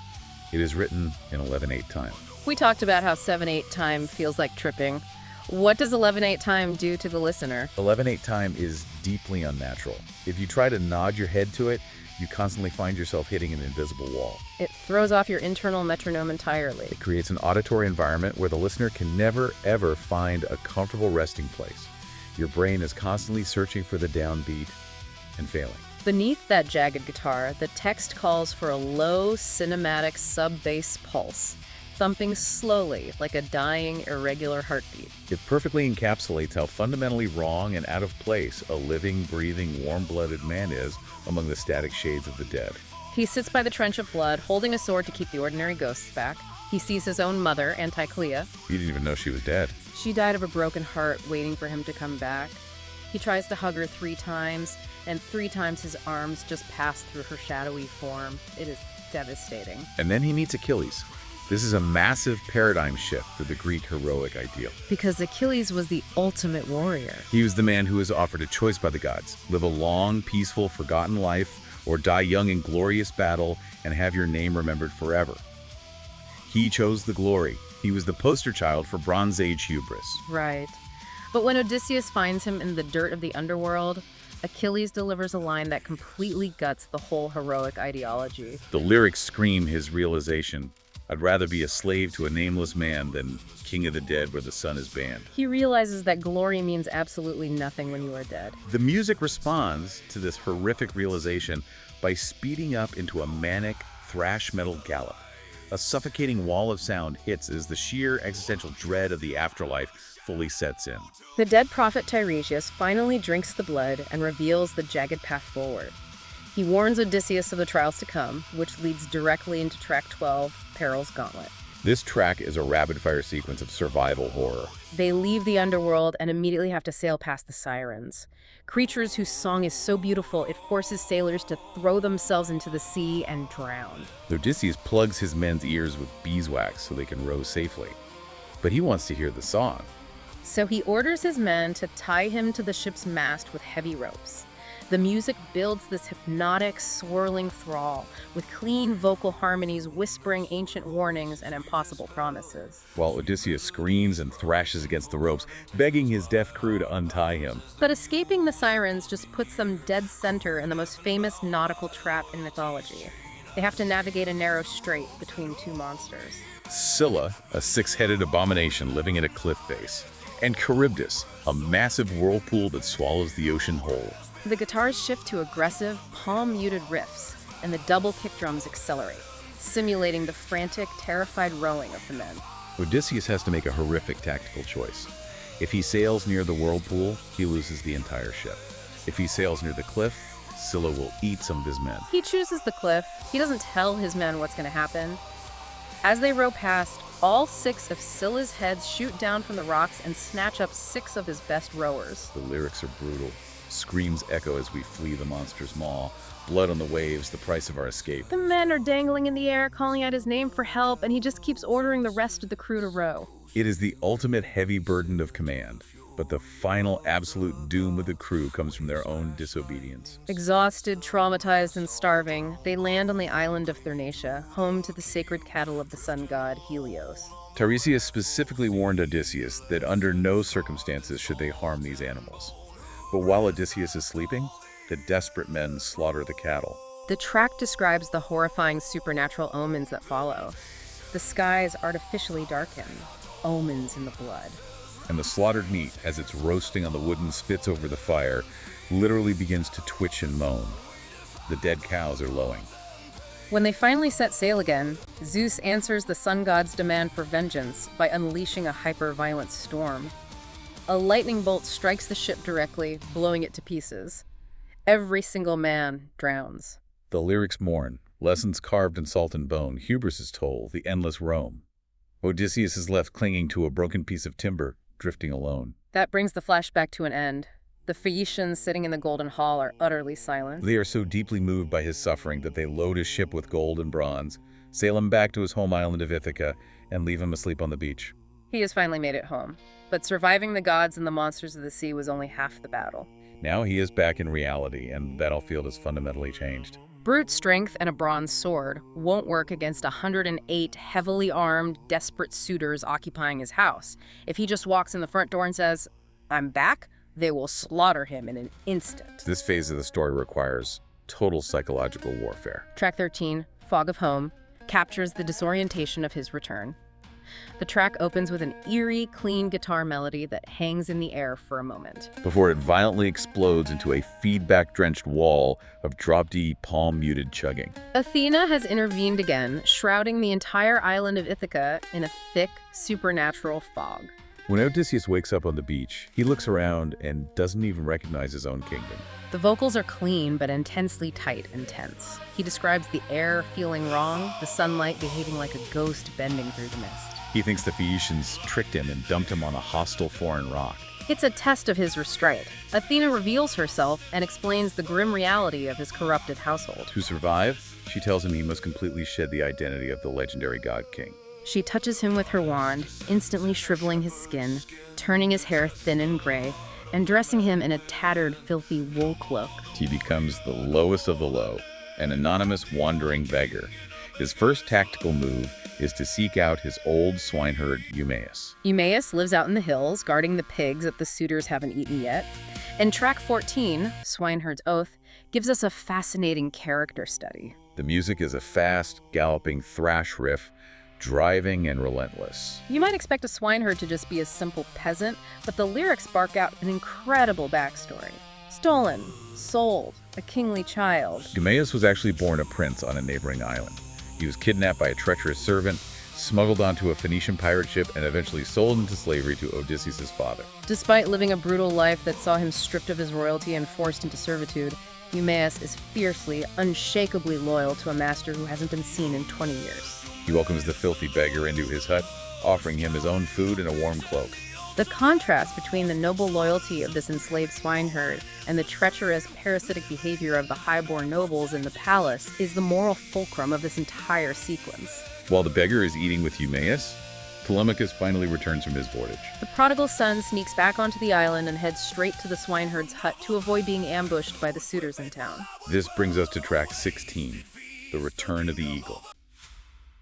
It is written in 11/8 time. We talked about how 7/8 time feels like tripping. What does 11/8 time do to the listener? 11/8 time is deeply unnatural. If you try to nod your head to it, you constantly find yourself hitting an invisible wall. It throws off your internal metronome entirely. It creates an auditory environment where the listener can never, ever find a comfortable resting place. Your brain is constantly searching for the downbeat and failing. Beneath that jagged guitar, the text calls for a low, cinematic sub-bass pulse, thumping slowly like a dying, irregular heartbeat. It perfectly encapsulates how fundamentally wrong and out of place a living, breathing, warm-blooded man is among the static shades of the dead. He sits by the trench of blood, holding a sword to keep the ordinary ghosts back. He sees his own mother, Anticlea. He didn't even know she was dead. She died of a broken heart, waiting for him to come back. He tries to hug her 3 times, and 3 times his arms just pass through her shadowy form. It is devastating. And then he meets Achilles. This is a massive paradigm shift for the Greek heroic ideal. Because Achilles was the ultimate warrior. He was the man who was offered a choice by the gods: live a long, peaceful, forgotten life, or die young in glorious battle and have your name remembered forever. He chose the glory. He was the poster child for Bronze Age hubris. Right. But when Odysseus finds him in the dirt of the underworld, Achilles delivers a line that completely guts the whole heroic ideology. The lyrics scream his realization: "I'd rather be a slave to a nameless man than king of the dead where the sun is banned." He realizes that glory means absolutely nothing when you are dead. The music responds to this horrific realization by speeding up into a manic thrash metal gallop. A suffocating wall of sound hits as the sheer existential dread of the afterlife fully sets in. The dead prophet Tiresias finally drinks the blood and reveals the jagged path forward. He warns Odysseus of the trials to come, which leads directly into track 12, Peril's Gauntlet. This track is a rapid-fire sequence of survival horror. They leave the underworld and immediately have to sail past the sirens. Creatures whose song is so beautiful it forces sailors to throw themselves into the sea and drown. Odysseus plugs his men's ears with beeswax so they can row safely. But he wants to hear the song. So he orders his men to tie him to the ship's mast with heavy ropes. The music builds this hypnotic, swirling thrall, with clean vocal harmonies whispering ancient warnings and impossible promises. While Odysseus screams and thrashes against the ropes, begging his deaf crew to untie him. But escaping the sirens just puts them dead center in the most famous nautical trap in mythology. They have to navigate a narrow strait between 2 monsters. Scylla, a 6-headed abomination living in a cliff face. And Charybdis, a massive whirlpool that swallows the ocean whole. The guitars shift to aggressive, palm-muted riffs, and the double kick drums accelerate, simulating the frantic, terrified rowing of the men. Odysseus has to make a horrific tactical choice. If he sails near the whirlpool, he loses the entire ship. If he sails near the cliff, Scylla will eat some of his men. He chooses the cliff. He doesn't tell his men what's going to happen. As they row past, all 6 of Scylla's heads shoot down from the rocks and snatch up 6 of his best rowers. The lyrics are brutal. Screams echo as we flee the monster's maw. Blood on the waves, the price of our escape. The men are dangling in the air, calling out his name for help, and he just keeps ordering the rest of the crew to row. It is the ultimate heavy burden of command, but the final absolute doom of the crew comes from their own disobedience. Exhausted, traumatized, and starving, they land on the island of Thrinacia, home to the sacred cattle of the sun god Helios. Tiresias specifically warned Odysseus that under no circumstances should they harm these animals. But while Odysseus is sleeping, the desperate men slaughter the cattle. The track describes the horrifying supernatural omens that follow. The sky is artificially darkened, omens in the blood. And the slaughtered meat, as it's roasting on the wooden spits over the fire, literally begins to twitch and moan. The dead cows are lowing. When they finally set sail again, Zeus answers the sun god's demand for vengeance by unleashing a hyper-violent storm. A lightning bolt strikes the ship directly, blowing it to pieces. Every single man drowns. The lyrics mourn, lessons carved in salt and bone, hubris' toll, the endless roam. Odysseus is left clinging to a broken piece of timber, drifting alone. That brings the flashback to an end. The Phaeacians sitting in the Golden Hall are utterly silent. They are so deeply moved by his suffering that they load his ship with gold and bronze, sail him back to his home island of Ithaca, and leave him asleep on the beach. He has finally made it home. But surviving the gods and the monsters of the sea was only half the battle. Now he is back in reality, and the battlefield has fundamentally changed. Brute strength and a bronze sword won't work against 108 heavily armed, desperate suitors occupying his house. If he just walks in the front door and says, "I'm back," they will slaughter him in an instant. This phase of the story requires total psychological warfare. Track 13, Fog of Home, captures the disorientation of his return. The track opens with an eerie, clean guitar melody that hangs in the air for a moment, before it violently explodes into a feedback-drenched wall of drop-D, palm-muted chugging. Athena has intervened again, shrouding the entire island of Ithaca in a thick, supernatural fog. When Odysseus wakes up on the beach, he looks around and doesn't even recognize his own kingdom. The vocals are clean but intensely tight and tense. He describes the air feeling wrong, the sunlight behaving like a ghost bending through the mist. He thinks the Phaeacians tricked him and dumped him on a hostile foreign rock. It's a test of his restraint. Athena reveals herself and explains the grim reality of his corrupted household. To survive, she tells him he must completely shed the identity of the legendary god king. She touches him with her wand, instantly shriveling his skin, turning his hair thin and gray, and dressing him in a tattered, filthy wool cloak. He becomes the lowest of the low, an anonymous wandering beggar. His first tactical move is to seek out his old swineherd, Eumaeus. Eumaeus lives out in the hills, guarding the pigs that the suitors haven't eaten yet. And track 14, Swineherd's Oath, gives us a fascinating character study. The music is a fast, galloping thrash riff, driving and relentless. You might expect a swineherd to just be a simple peasant, but the lyrics spark out an incredible backstory. Stolen, sold, a kingly child. Eumaeus was actually born a prince on a neighboring island. He was kidnapped by a treacherous servant, smuggled onto a Phoenician pirate ship, and eventually sold into slavery to Odysseus' father. Despite living a brutal life that saw him stripped of his royalty and forced into servitude, Eumaeus is fiercely, unshakably loyal to a master who hasn't been seen in 20 years. He welcomes the filthy beggar into his hut, offering him his own food and a warm cloak. The contrast between the noble loyalty of this enslaved swineherd and the treacherous, parasitic behavior of the highborn nobles in the palace is the moral fulcrum of this entire sequence. While the beggar is eating with Eumaeus, Telemachus finally returns from his voyage. The prodigal son sneaks back onto the island and heads straight to the swineherd's hut to avoid being ambushed by the suitors in town. This brings us to track 16, The Return of the Eagle.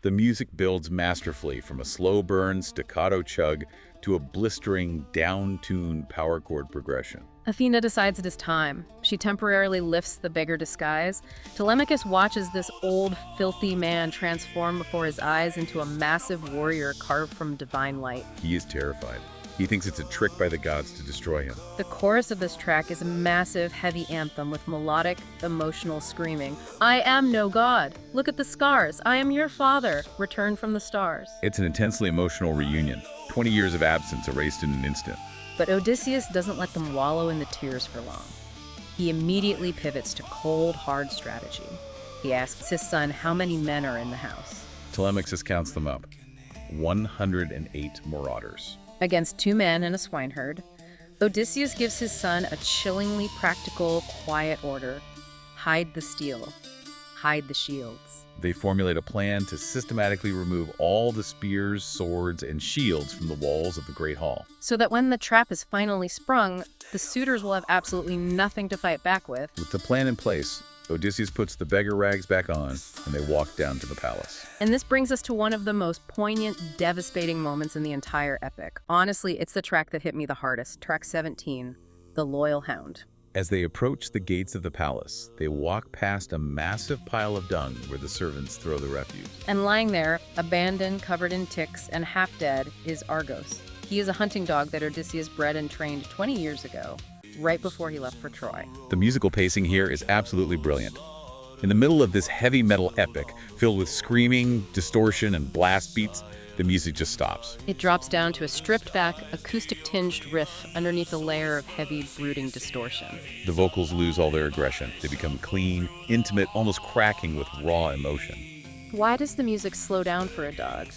The music builds masterfully from a slow burn staccato chug to a blistering down-tuned power chord progression. Athena decides it is time. She temporarily lifts the beggar disguise. Telemachus watches this old, filthy man transform before his eyes into a massive warrior carved from divine light. He is terrified. He thinks it's a trick by the gods to destroy him. The chorus of this track is a massive, heavy anthem with melodic, emotional screaming. I am no god. Look at the scars. I am your father. Return from the stars. It's an intensely emotional reunion. 20 years of absence erased in an instant. But Odysseus doesn't let them wallow in the tears for long. He immediately pivots to cold, hard strategy. He asks his son how many men are in the house. Telemachus counts them up. 108 marauders. Against 2 men and a swineherd, Odysseus gives his son a chillingly practical, quiet order. Hide the steel. Hide the shields. They formulate a plan to systematically remove all the spears, swords, and shields from the walls of the Great Hall. So that when the trap is finally sprung, the suitors will have absolutely nothing to fight back with. With the plan in place, Odysseus puts the beggar rags back on, and they walk down to the palace. And this brings us to one of the most poignant, devastating moments in the entire epic. Honestly, it's the track that hit me the hardest, track 17, The Loyal Hound. As they approach the gates of the palace, they walk past a massive pile of dung where the servants throw the refuse. And lying there, abandoned, covered in ticks, and half dead, is Argos. He is a hunting dog that Odysseus bred and trained 20 years ago, right before he left for Troy. The musical pacing here is absolutely brilliant. In the middle of this heavy metal epic, filled with screaming, distortion, and blast beats, the music just stops. It drops down to a stripped-back, acoustic-tinged riff underneath a layer of heavy, brooding distortion. The vocals lose all their aggression. They become clean, intimate, almost cracking with raw emotion. Why does the music slow down for a dog?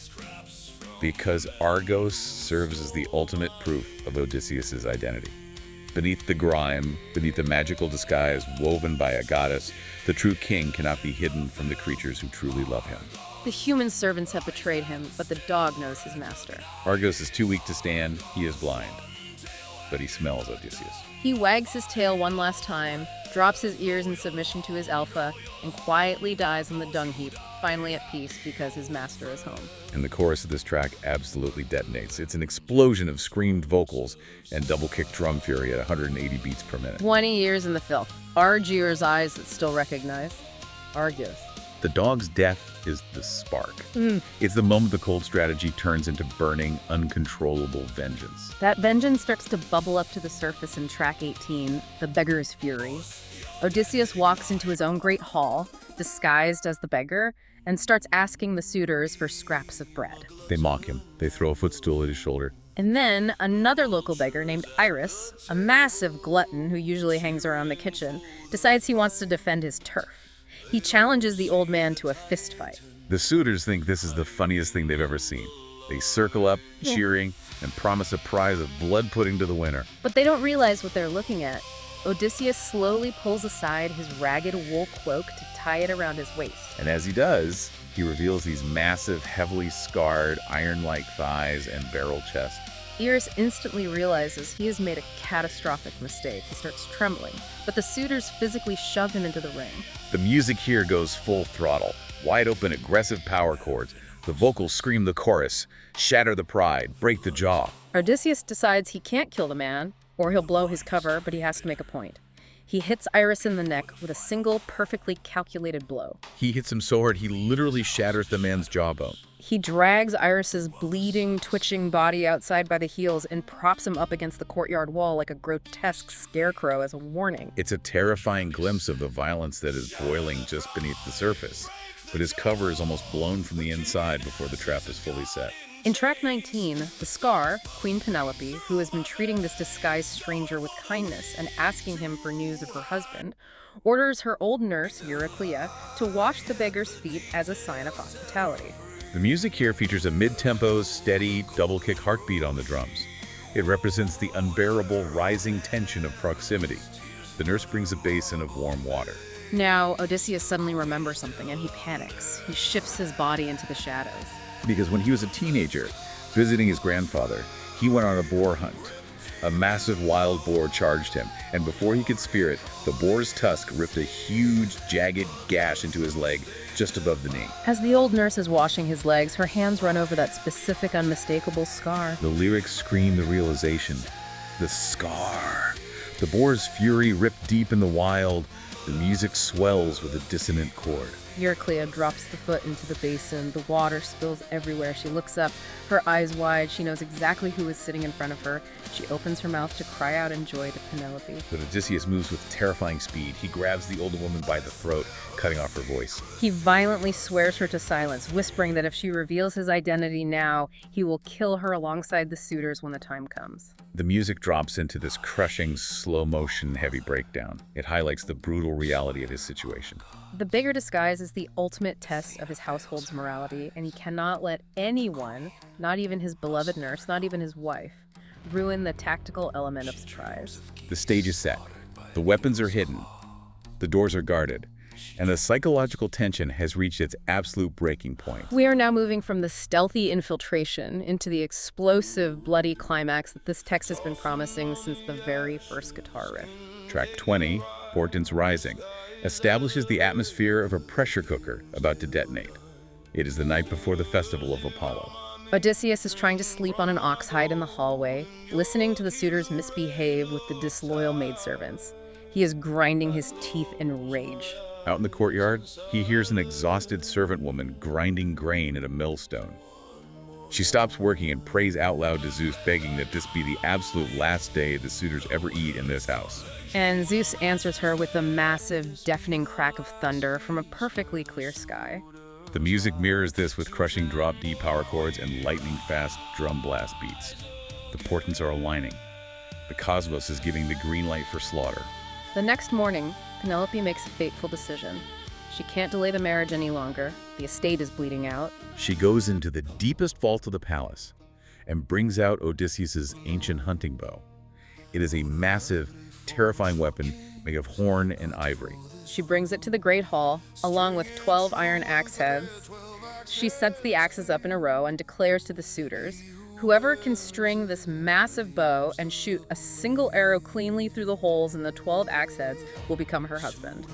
Because Argos serves as the ultimate proof of Odysseus' identity. Beneath the grime, beneath the magical disguise woven by a goddess, the true king cannot be hidden from the creatures who truly love him. The human servants have betrayed him, but the dog knows his master. Argos is too weak to stand, he is blind. But he smells Odysseus. He wags his tail one last time, drops his ears in submission to his alpha, and quietly dies on the dung heap, finally at peace because his master is home. And the chorus of this track absolutely detonates. It's an explosion of screamed vocals and double-kick drum fury at 180 beats per minute. 20 years in the filth. Argyr's eyes that still recognize. Argos. The dog's death is the spark. It's the moment the cold strategy turns into burning, uncontrollable vengeance. That vengeance starts to bubble up to the surface in track 18, The Beggar's Fury. Odysseus walks into his own great hall, disguised as the beggar, and starts asking the suitors for scraps of bread. They mock him. They throw a footstool at his shoulder. And then another local beggar named Iris, a massive glutton who usually hangs around the kitchen, decides he wants to defend his turf. He challenges the old man to a fist fight. The suitors think this is the funniest thing they've ever seen. They circle up, cheering, and promise a prize of blood pudding to the winner. But they don't realize what they're looking at. Odysseus slowly pulls aside his ragged wool cloak to tie it around his waist. And as he does, he reveals these massive, heavily scarred, iron-like thighs and barrel chest. Eris instantly realizes he has made a catastrophic mistake. He starts trembling, but the suitors physically shove him into the ring. The music here goes full throttle, wide open, aggressive power chords. The vocals scream the chorus, shatter the pride, break the jaw. Odysseus decides he can't kill the man, or he'll blow his cover, but he has to make a point. He hits Iris in the neck with a single, perfectly calculated blow. He hits him so hard he literally shatters the man's jawbone. He drags Iris's bleeding, twitching body outside by the heels and props him up against the courtyard wall like a grotesque scarecrow as a warning. It's a terrifying glimpse of the violence that is boiling just beneath the surface, but his cover is almost blown from the inside before the trap is fully set. In track 19, the Scar, Queen Penelope, who has been treating this disguised stranger with kindness and asking him for news of her husband, orders her old nurse, Euryclea, to wash the beggar's feet as a sign of hospitality. The music here features a mid-tempo, steady, double-kick heartbeat on the drums. It represents the unbearable, rising tension of proximity. The nurse brings a basin of warm water. Now, Odysseus suddenly remembers something and he panics. He shifts his body into the shadows. Because when he was a teenager, visiting his grandfather, he went on a boar hunt. A massive wild boar charged him, and before he could spear it, the boar's tusk ripped a huge, jagged gash into his leg just above the knee. As the old nurse is washing his legs, her hands run over that specific, unmistakable scar. The lyrics scream the realization. The scar. The boar's fury ripped deep in the wild. The music swells with a dissonant chord. Euryclea drops the foot into the basin. The water spills everywhere. She looks up, her eyes wide. She knows exactly who is sitting in front of her. She opens her mouth to cry out in joy to Penelope. But Odysseus moves with terrifying speed. He grabs the older woman by the throat, cutting off her voice. He violently swears her to silence, whispering that if she reveals his identity now, he will kill her alongside the suitors when the time comes. The music drops into this crushing, slow-motion, heavy breakdown. It highlights the brutal reality of his situation. The beggar disguise is the ultimate test of his household's morality, and he cannot let anyone, not even his beloved nurse, not even his wife, ruin the tactical element of surprise. The stage is set. The weapons are hidden. The doors are guarded. And the psychological tension has reached its absolute breaking point. We are now moving from the stealthy infiltration into the explosive, bloody climax that this text has been promising since the very first guitar riff. Track 20, Portents Rising, establishes the atmosphere of a pressure cooker about to detonate. It is the night before the festival of Apollo. Odysseus is trying to sleep on an ox hide in the hallway, listening to the suitors misbehave with the disloyal maidservants. He is grinding his teeth in rage. Out in the courtyard, he hears an exhausted servant woman grinding grain at a millstone. She stops working and prays out loud to Zeus, begging that this be the absolute last day the suitors ever eat in this house. And Zeus answers her with a massive, deafening crack of thunder from a perfectly clear sky. The music mirrors this with crushing drop D power chords and lightning-fast drum blast beats. The portents are aligning. The cosmos is giving the green light for slaughter. The next morning, Penelope makes a fateful decision. She can't delay the marriage any longer. The estate is bleeding out. She goes into the deepest vault of the palace and brings out Odysseus's ancient hunting bow. It is a massive, terrifying weapon made of horn and ivory. She brings it to the Great Hall, along with 12 iron axe heads. She sets the axes up in a row and declares to the suitors, whoever can string this massive bow and shoot a single arrow cleanly through the holes in the 12 axe heads will become her husband.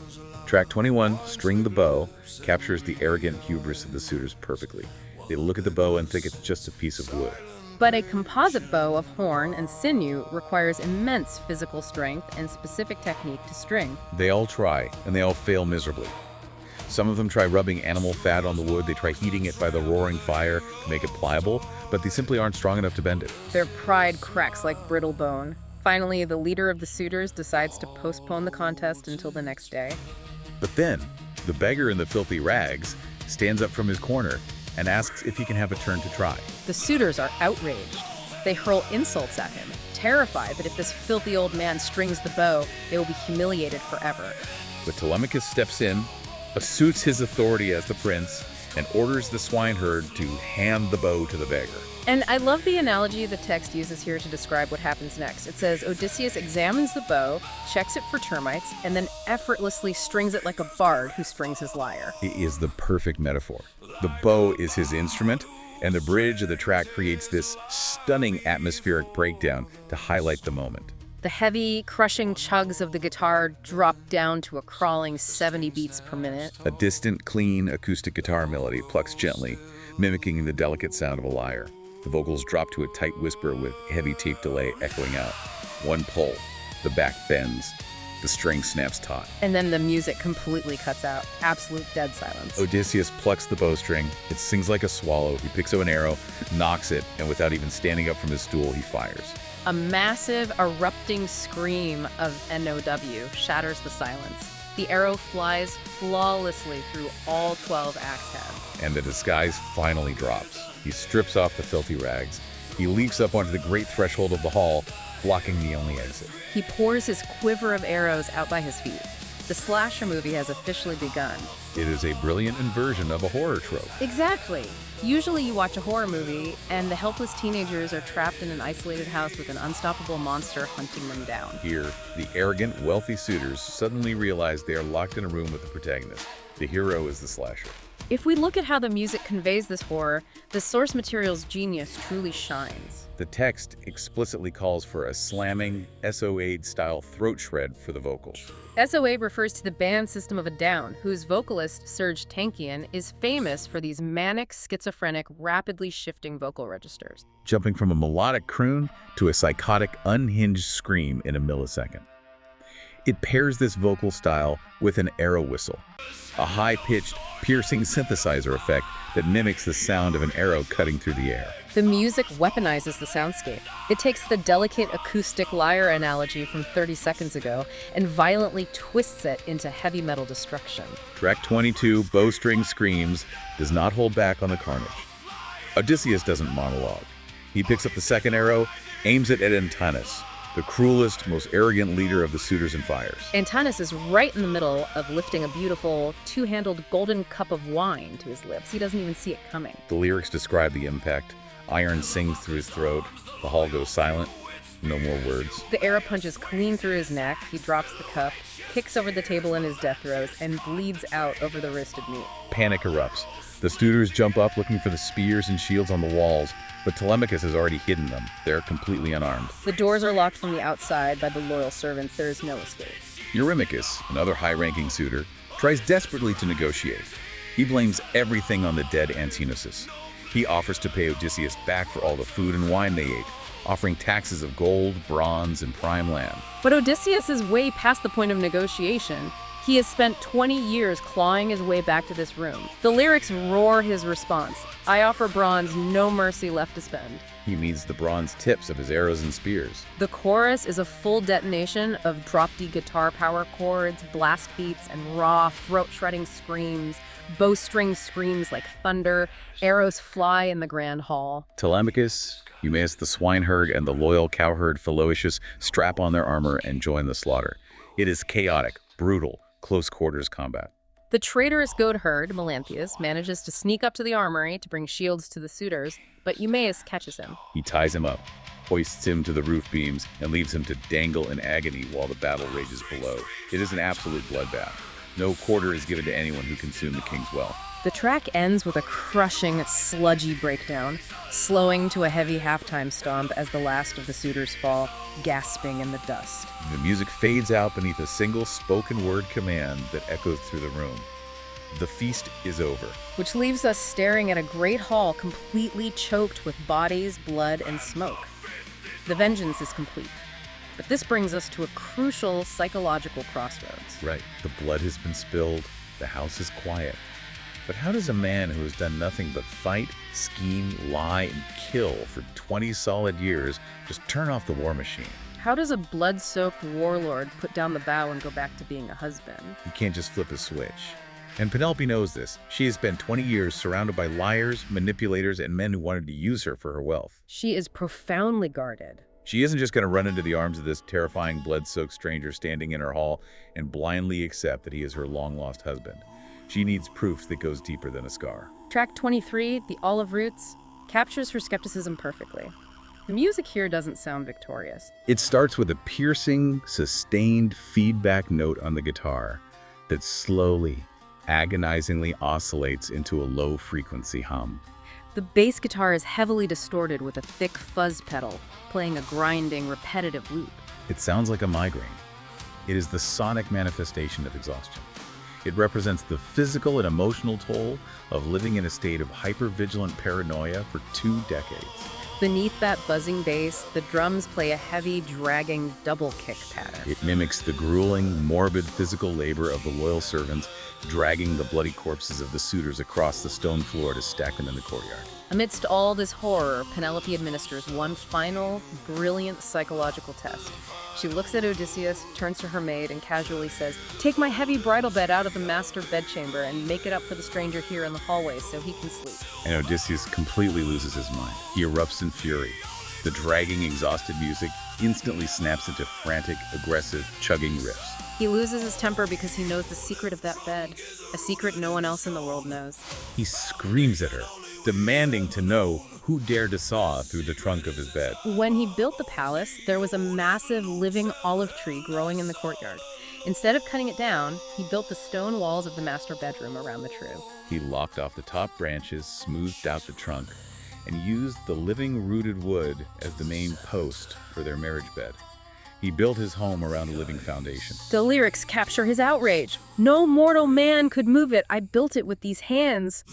Track 21, String the Bow, captures the arrogant hubris of the suitors perfectly. They look at the bow and think it's just a piece of wood. But a composite bow of horn and sinew requires immense physical strength and specific technique to string. They all try, and they all fail miserably. Some of them try rubbing animal fat on the wood, they try heating it by the roaring fire to make it pliable, but they simply aren't strong enough to bend it. Their pride cracks like brittle bone. Finally, the leader of the suitors decides to postpone the contest until the next day. But then, the beggar in the filthy rags stands up from his corner and asks if he can have a turn to try. The suitors are outraged. They hurl insults at him, terrified that if this filthy old man strings the bow, they will be humiliated forever. But Telemachus steps in, assumes his authority as the prince, and orders the swineherd to hand the bow to the beggar. And I love the analogy the text uses here to describe what happens next. It says, Odysseus examines the bow, checks it for termites, and then effortlessly strings it like a bard who strings his lyre. It is the perfect metaphor. The bow is his instrument, and the bridge of the track creates this stunning atmospheric breakdown to highlight the moment. The heavy, crushing chugs of the guitar drop down to a crawling 70 beats per minute. A distant, clean acoustic guitar melody plucks gently, mimicking the delicate sound of a lyre. The vocals drop to a tight whisper with heavy tape delay echoing out. One pull, the back bends, the string snaps taut. And then the music completely cuts out. Absolute dead silence. Odysseus plucks the bowstring. It sings like a swallow. He picks up an arrow, knocks it, and without even standing up from his stool, he fires. A massive, erupting scream of NOW shatters the silence. The arrow flies flawlessly through all 12 axe heads. And the disguise finally drops. He strips off the filthy rags. He leaps up onto the great threshold of the hall, blocking the only exit. He pours his quiver of arrows out by his feet. The slasher movie has officially begun. It is a brilliant inversion of a horror trope. Exactly. Usually you watch a horror movie and the helpless teenagers are trapped in an isolated house with an unstoppable monster hunting them down. Here, the arrogant, wealthy suitors suddenly realize they are locked in a room with the protagonist. The hero is the slasher. If we look at how the music conveys this horror, the source material's genius truly shines. The text explicitly calls for a slamming, SOA-style throat shred for the vocals. SOA refers to the band System of a Down, whose vocalist, Serge Tankian, is famous for these manic, schizophrenic, rapidly shifting vocal registers. Jumping from a melodic croon to a psychotic, unhinged scream in a millisecond. It pairs this vocal style with an arrow whistle, a high-pitched, piercing synthesizer effect that mimics the sound of an arrow cutting through the air. The music weaponizes the soundscape. It takes the delicate acoustic lyre analogy from 30 seconds ago and violently twists it into heavy metal destruction. Track 22, Bowstring Screams, does not hold back on the carnage. Odysseus doesn't monologue. He picks up the second arrow, aims it at Antinous, the cruelest, most arrogant leader of the suitors and fires. Antinous is right in the middle of lifting a beautiful, two-handled golden cup of wine to his lips. He doesn't even see it coming. The lyrics describe the impact. Iron sings through his throat. The hall goes silent. No more words. The arrow punches clean through his neck. He drops the cup, kicks over the table in his death throes, and bleeds out over the wristed meat. Panic erupts. The suitors jump up looking for the spears and shields on the walls, but Telemachus has already hidden them. They're completely unarmed. The doors are locked from the outside by the loyal servants. There is no escape. Eurymachus, another high-ranking suitor, tries desperately to negotiate. He blames everything on the dead Antinous. He offers to pay Odysseus back for all the food and wine they ate, offering taxes of gold, bronze, and prime land. But Odysseus is way past the point of negotiation. He has spent 20 years clawing his way back to this room. The lyrics roar his response. I offer bronze, no mercy left to spend. He needs the bronze tips of his arrows and spears. The chorus is a full detonation of drop-D guitar power chords, blast beats, and raw, throat-shredding screams. Bowstring screams like thunder. Arrows fly in the grand hall. Telemachus, Eumaeus the swineherd, and the loyal cowherd Philœtius strap on their armor and join the slaughter. It is chaotic, brutal, close-quarters combat. The traitorous goatherd, Melanthius, manages to sneak up to the armory to bring shields to the suitors, but Eumaeus catches him. He ties him up, hoists him to the roof beams, and leaves him to dangle in agony while the battle rages below. It is an absolute bloodbath. No quarter is given to anyone who consumed the king's wealth. The track ends with a crushing, sludgy breakdown, slowing to a heavy halftime stomp as the last of the suitors fall, gasping in the dust. The music fades out beneath a single spoken word command that echoes through the room. The feast is over. Which leaves us staring at a great hall completely choked with bodies, blood, and smoke. The vengeance is complete. But this brings us to a crucial psychological crossroads. Right. The blood has been spilled. The house is quiet. But how does a man who has done nothing but fight, scheme, lie, and kill for 20 solid years just turn off the war machine? How does a blood-soaked warlord put down the vow and go back to being a husband? He can't just flip a switch. And Penelope knows this. She has spent 20 years surrounded by liars, manipulators, and men who wanted to use her for her wealth. She is profoundly guarded. She isn't just going to run into the arms of this terrifying blood-soaked stranger standing in her hall and blindly accept that he is her long-lost husband. She needs proof that goes deeper than a scar. Track 23, The Olive Roots, captures her skepticism perfectly. The music here doesn't sound victorious. It starts with a piercing, sustained feedback note on the guitar that slowly, agonizingly oscillates into a low-frequency hum. The bass guitar is heavily distorted with a thick fuzz pedal, playing a grinding, repetitive loop. It sounds like a migraine. It is the sonic manifestation of exhaustion. It represents the physical and emotional toll of living in a state of hypervigilant paranoia for 2 decades. Beneath that buzzing bass, the drums play a heavy, dragging double kick pattern. It mimics the grueling, morbid physical labor of the loyal servants dragging the bloody corpses of the suitors across the stone floor to stack them in the courtyard. Amidst all this horror, Penelope administers one final, brilliant psychological test. She looks at Odysseus, turns to her maid, and casually says, "Take my heavy bridal bed out of the master bedchamber and make it up for the stranger here in the hallway so he can sleep." And Odysseus completely loses his mind. He erupts in fury. The dragging, exhausted music instantly snaps into frantic, aggressive, chugging riffs. He loses his temper because he knows the secret of that bed, a secret no one else in the world knows. He screams at her, demanding to know who dared to saw through the trunk of his bed. When he built the palace, there was a massive living olive tree growing in the courtyard. Instead of cutting it down, he built the stone walls of the master bedroom around the tree. He lopped off the top branches, smoothed out the trunk, and used the living rooted wood as the main post for their marriage bed. He built his home around a living foundation. The lyrics capture his outrage. "No mortal man could move it. I built it with these hands.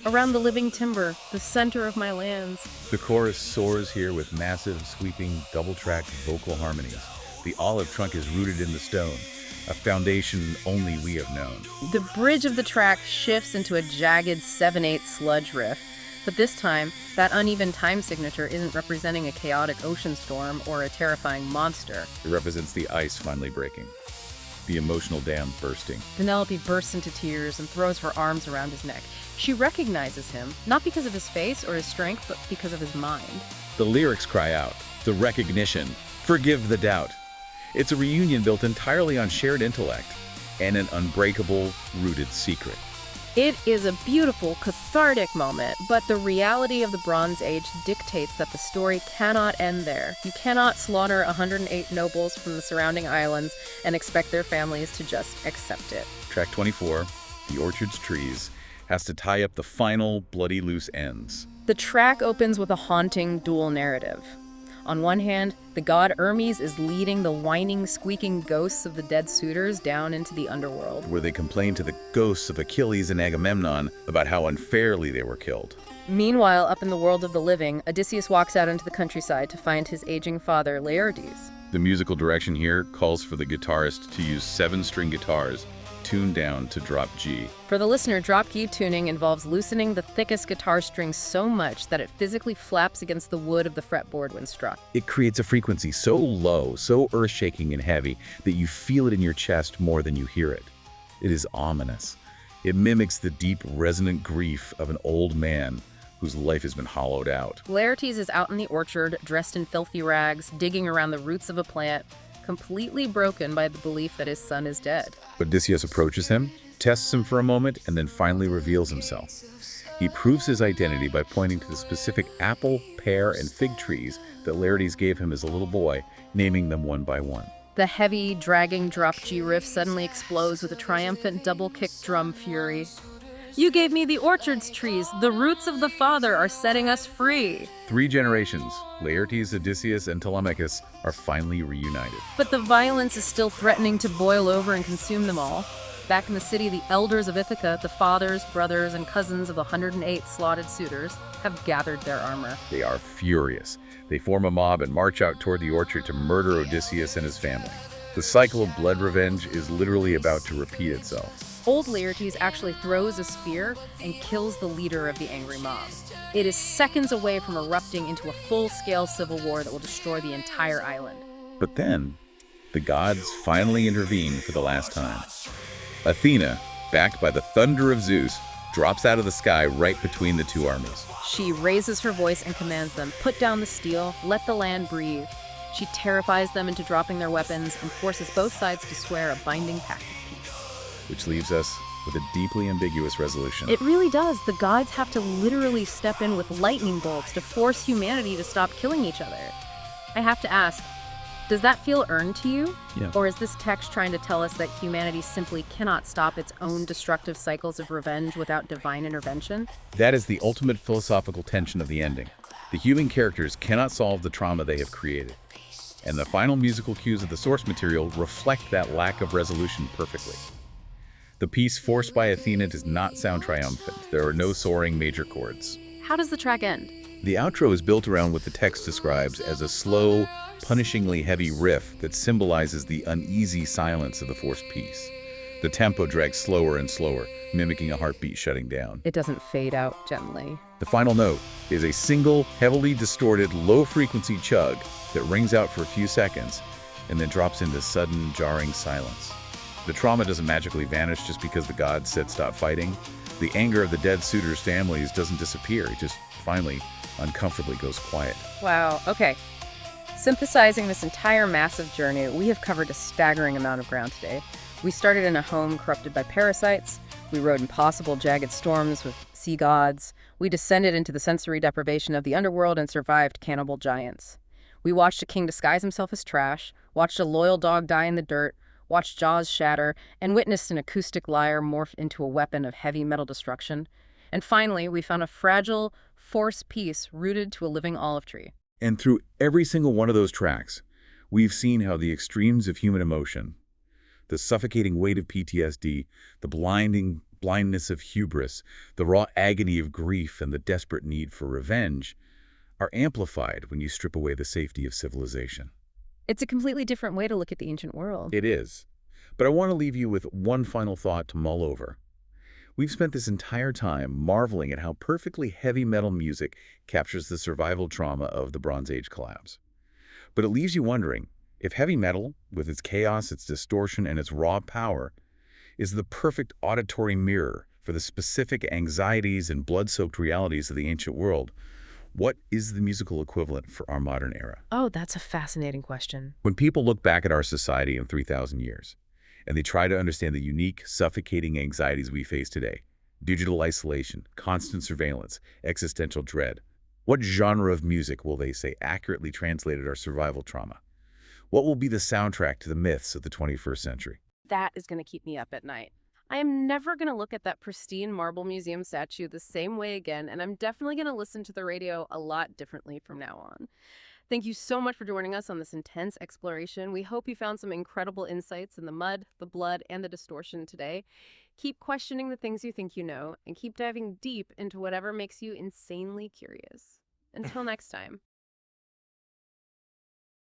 Around the living timber, the center of my lands." The chorus soars here with massive, sweeping, double-tracked vocal harmonies. The olive trunk is rooted in the stone, a foundation only we have known. The bridge of the track shifts into a jagged 7/8 sludge riff. But this time, that uneven time signature isn't representing a chaotic ocean storm or a terrifying monster. It represents the ice finally breaking, the emotional dam bursting. Penelope bursts into tears and throws her arms around his neck. She recognizes him, not because of his face or his strength, but because of his mind. The lyrics cry out, the recognition, forgive the doubt. It's a reunion built entirely on shared intellect and an unbreakable, rooted secret. It is a beautiful, cathartic moment, but the reality of the Bronze Age dictates that the story cannot end there. You cannot slaughter 108 nobles from the surrounding islands and expect their families to just accept it. Track 24, The Orchard's Trees, has to tie up the final bloody loose ends. The track opens with a haunting dual narrative. On one hand, the god Hermes is leading the whining, squeaking ghosts of the dead suitors down into the underworld, where they complain to the ghosts of Achilles and Agamemnon about how unfairly they were killed. Meanwhile, up in the world of the living, Odysseus walks out into the countryside to find his aging father, Laertes. The musical direction here calls for the guitarist to use 7-string guitars tuned down to drop G. For the listener, drop key tuning involves loosening the thickest guitar strings so much that it physically flaps against the wood of the fretboard when struck. It creates a frequency so low, so earth-shaking and heavy, that you feel it in your chest more than you hear it. It is ominous. It mimics the deep, resonant grief of an old man whose life has been hollowed out. Laertes is out in the orchard, dressed in filthy rags, digging around the roots of a plant, completely broken by the belief that his son is dead. Odysseus approaches him, tests him for a moment, and then finally reveals himself. He proves his identity by pointing to the specific apple, pear, and fig trees that Laertes gave him as a little boy, naming them one by one. The heavy, dragging drop G riff suddenly explodes with a triumphant double-kick drum fury. "You gave me the orchard's trees. The roots of the father are setting us free." 3 generations, Laertes, Odysseus, and Telemachus, are finally reunited. But the violence is still threatening to boil over and consume them all. Back in the city, the elders of Ithaca, the fathers, brothers, and cousins of the 108 slaughtered suitors, have gathered their armor. They are furious. They form a mob and march out toward the orchard to murder Odysseus and his family. The cycle of blood revenge is literally about to repeat itself. Old Laertes actually throws a spear and kills the leader of the angry mob. It is seconds away from erupting into a full-scale civil war that will destroy the entire island. But then, the gods finally intervene for the last time. Athena, backed by the thunder of Zeus, drops out of the sky right between the 2 armies. She raises her voice and commands them, "Put down the steel, let the land breathe." She terrifies them into dropping their weapons and forces both sides to swear a binding pact of peace. Which leaves us with a deeply ambiguous resolution. It really does. The gods have to literally step in with lightning bolts to force humanity to stop killing each other. I have to ask, does that feel earned to you? Yeah. Or is this text trying to tell us that humanity simply cannot stop its own destructive cycles of revenge without divine intervention? That is the ultimate philosophical tension of the ending. The human characters cannot solve the trauma they have created. And the final musical cues of the source material reflect that lack of resolution perfectly. The piece Forced by Athena does not sound triumphant. There are no soaring major chords. How does the track end? The outro is built around what the text describes as a slow, punishingly heavy riff that symbolizes the uneasy silence of the forced piece. The tempo drags slower and slower, mimicking a heartbeat shutting down. It doesn't fade out gently. The final note is a single, heavily distorted, low-frequency chug that rings out for a few seconds and then drops into sudden, jarring silence. The trauma doesn't magically vanish just because the gods said stop fighting. The anger of the dead suitors' families doesn't disappear. It just finally, uncomfortably goes quiet. Wow, okay. Synthesizing this entire massive journey, we have covered a staggering amount of ground today. We started in a home corrupted by parasites. We rode impossible, jagged storms with sea gods. We descended into the sensory deprivation of the underworld and survived cannibal giants. We watched a king disguise himself as trash, watched a loyal dog die in the dirt, watched jaws shatter, and witnessed an acoustic lyre morph into a weapon of heavy metal destruction. And finally, we found a fragile, forced piece rooted to a living olive tree. And through every single one of those tracks, we've seen how the extremes of human emotion, the suffocating weight of PTSD, the blinding blindness of hubris, the raw agony of grief, and the desperate need for revenge are amplified when you strip away the safety of civilization. It's a completely different way to look at the ancient world. It is. But I want to leave you with one final thought to mull over. We've spent this entire time marveling at how perfectly heavy metal music captures the survival trauma of the Bronze Age collapse. But it leaves you wondering, if heavy metal, with its chaos, its distortion, and its raw power, is the perfect auditory mirror for the specific anxieties and blood-soaked realities of the ancient world, what is the musical equivalent for our modern era? Oh, that's a fascinating question. When people look back at our society in 3,000 years, and they try to understand the unique, suffocating anxieties we face today, digital isolation, constant surveillance, existential dread, what genre of music will they say accurately translated our survival trauma? What will be the soundtrack to the myths of the 21st century? That is going to keep me up at night. I am never going to look at that pristine marble museum statue the same way again, and I'm definitely going to listen to the radio a lot differently from now on. Thank you so much for joining us on this intense exploration. We hope you found some incredible insights in the mud, the blood, and the distortion today. Keep questioning the things you think you know, and keep diving deep into whatever makes you insanely curious. Until next time.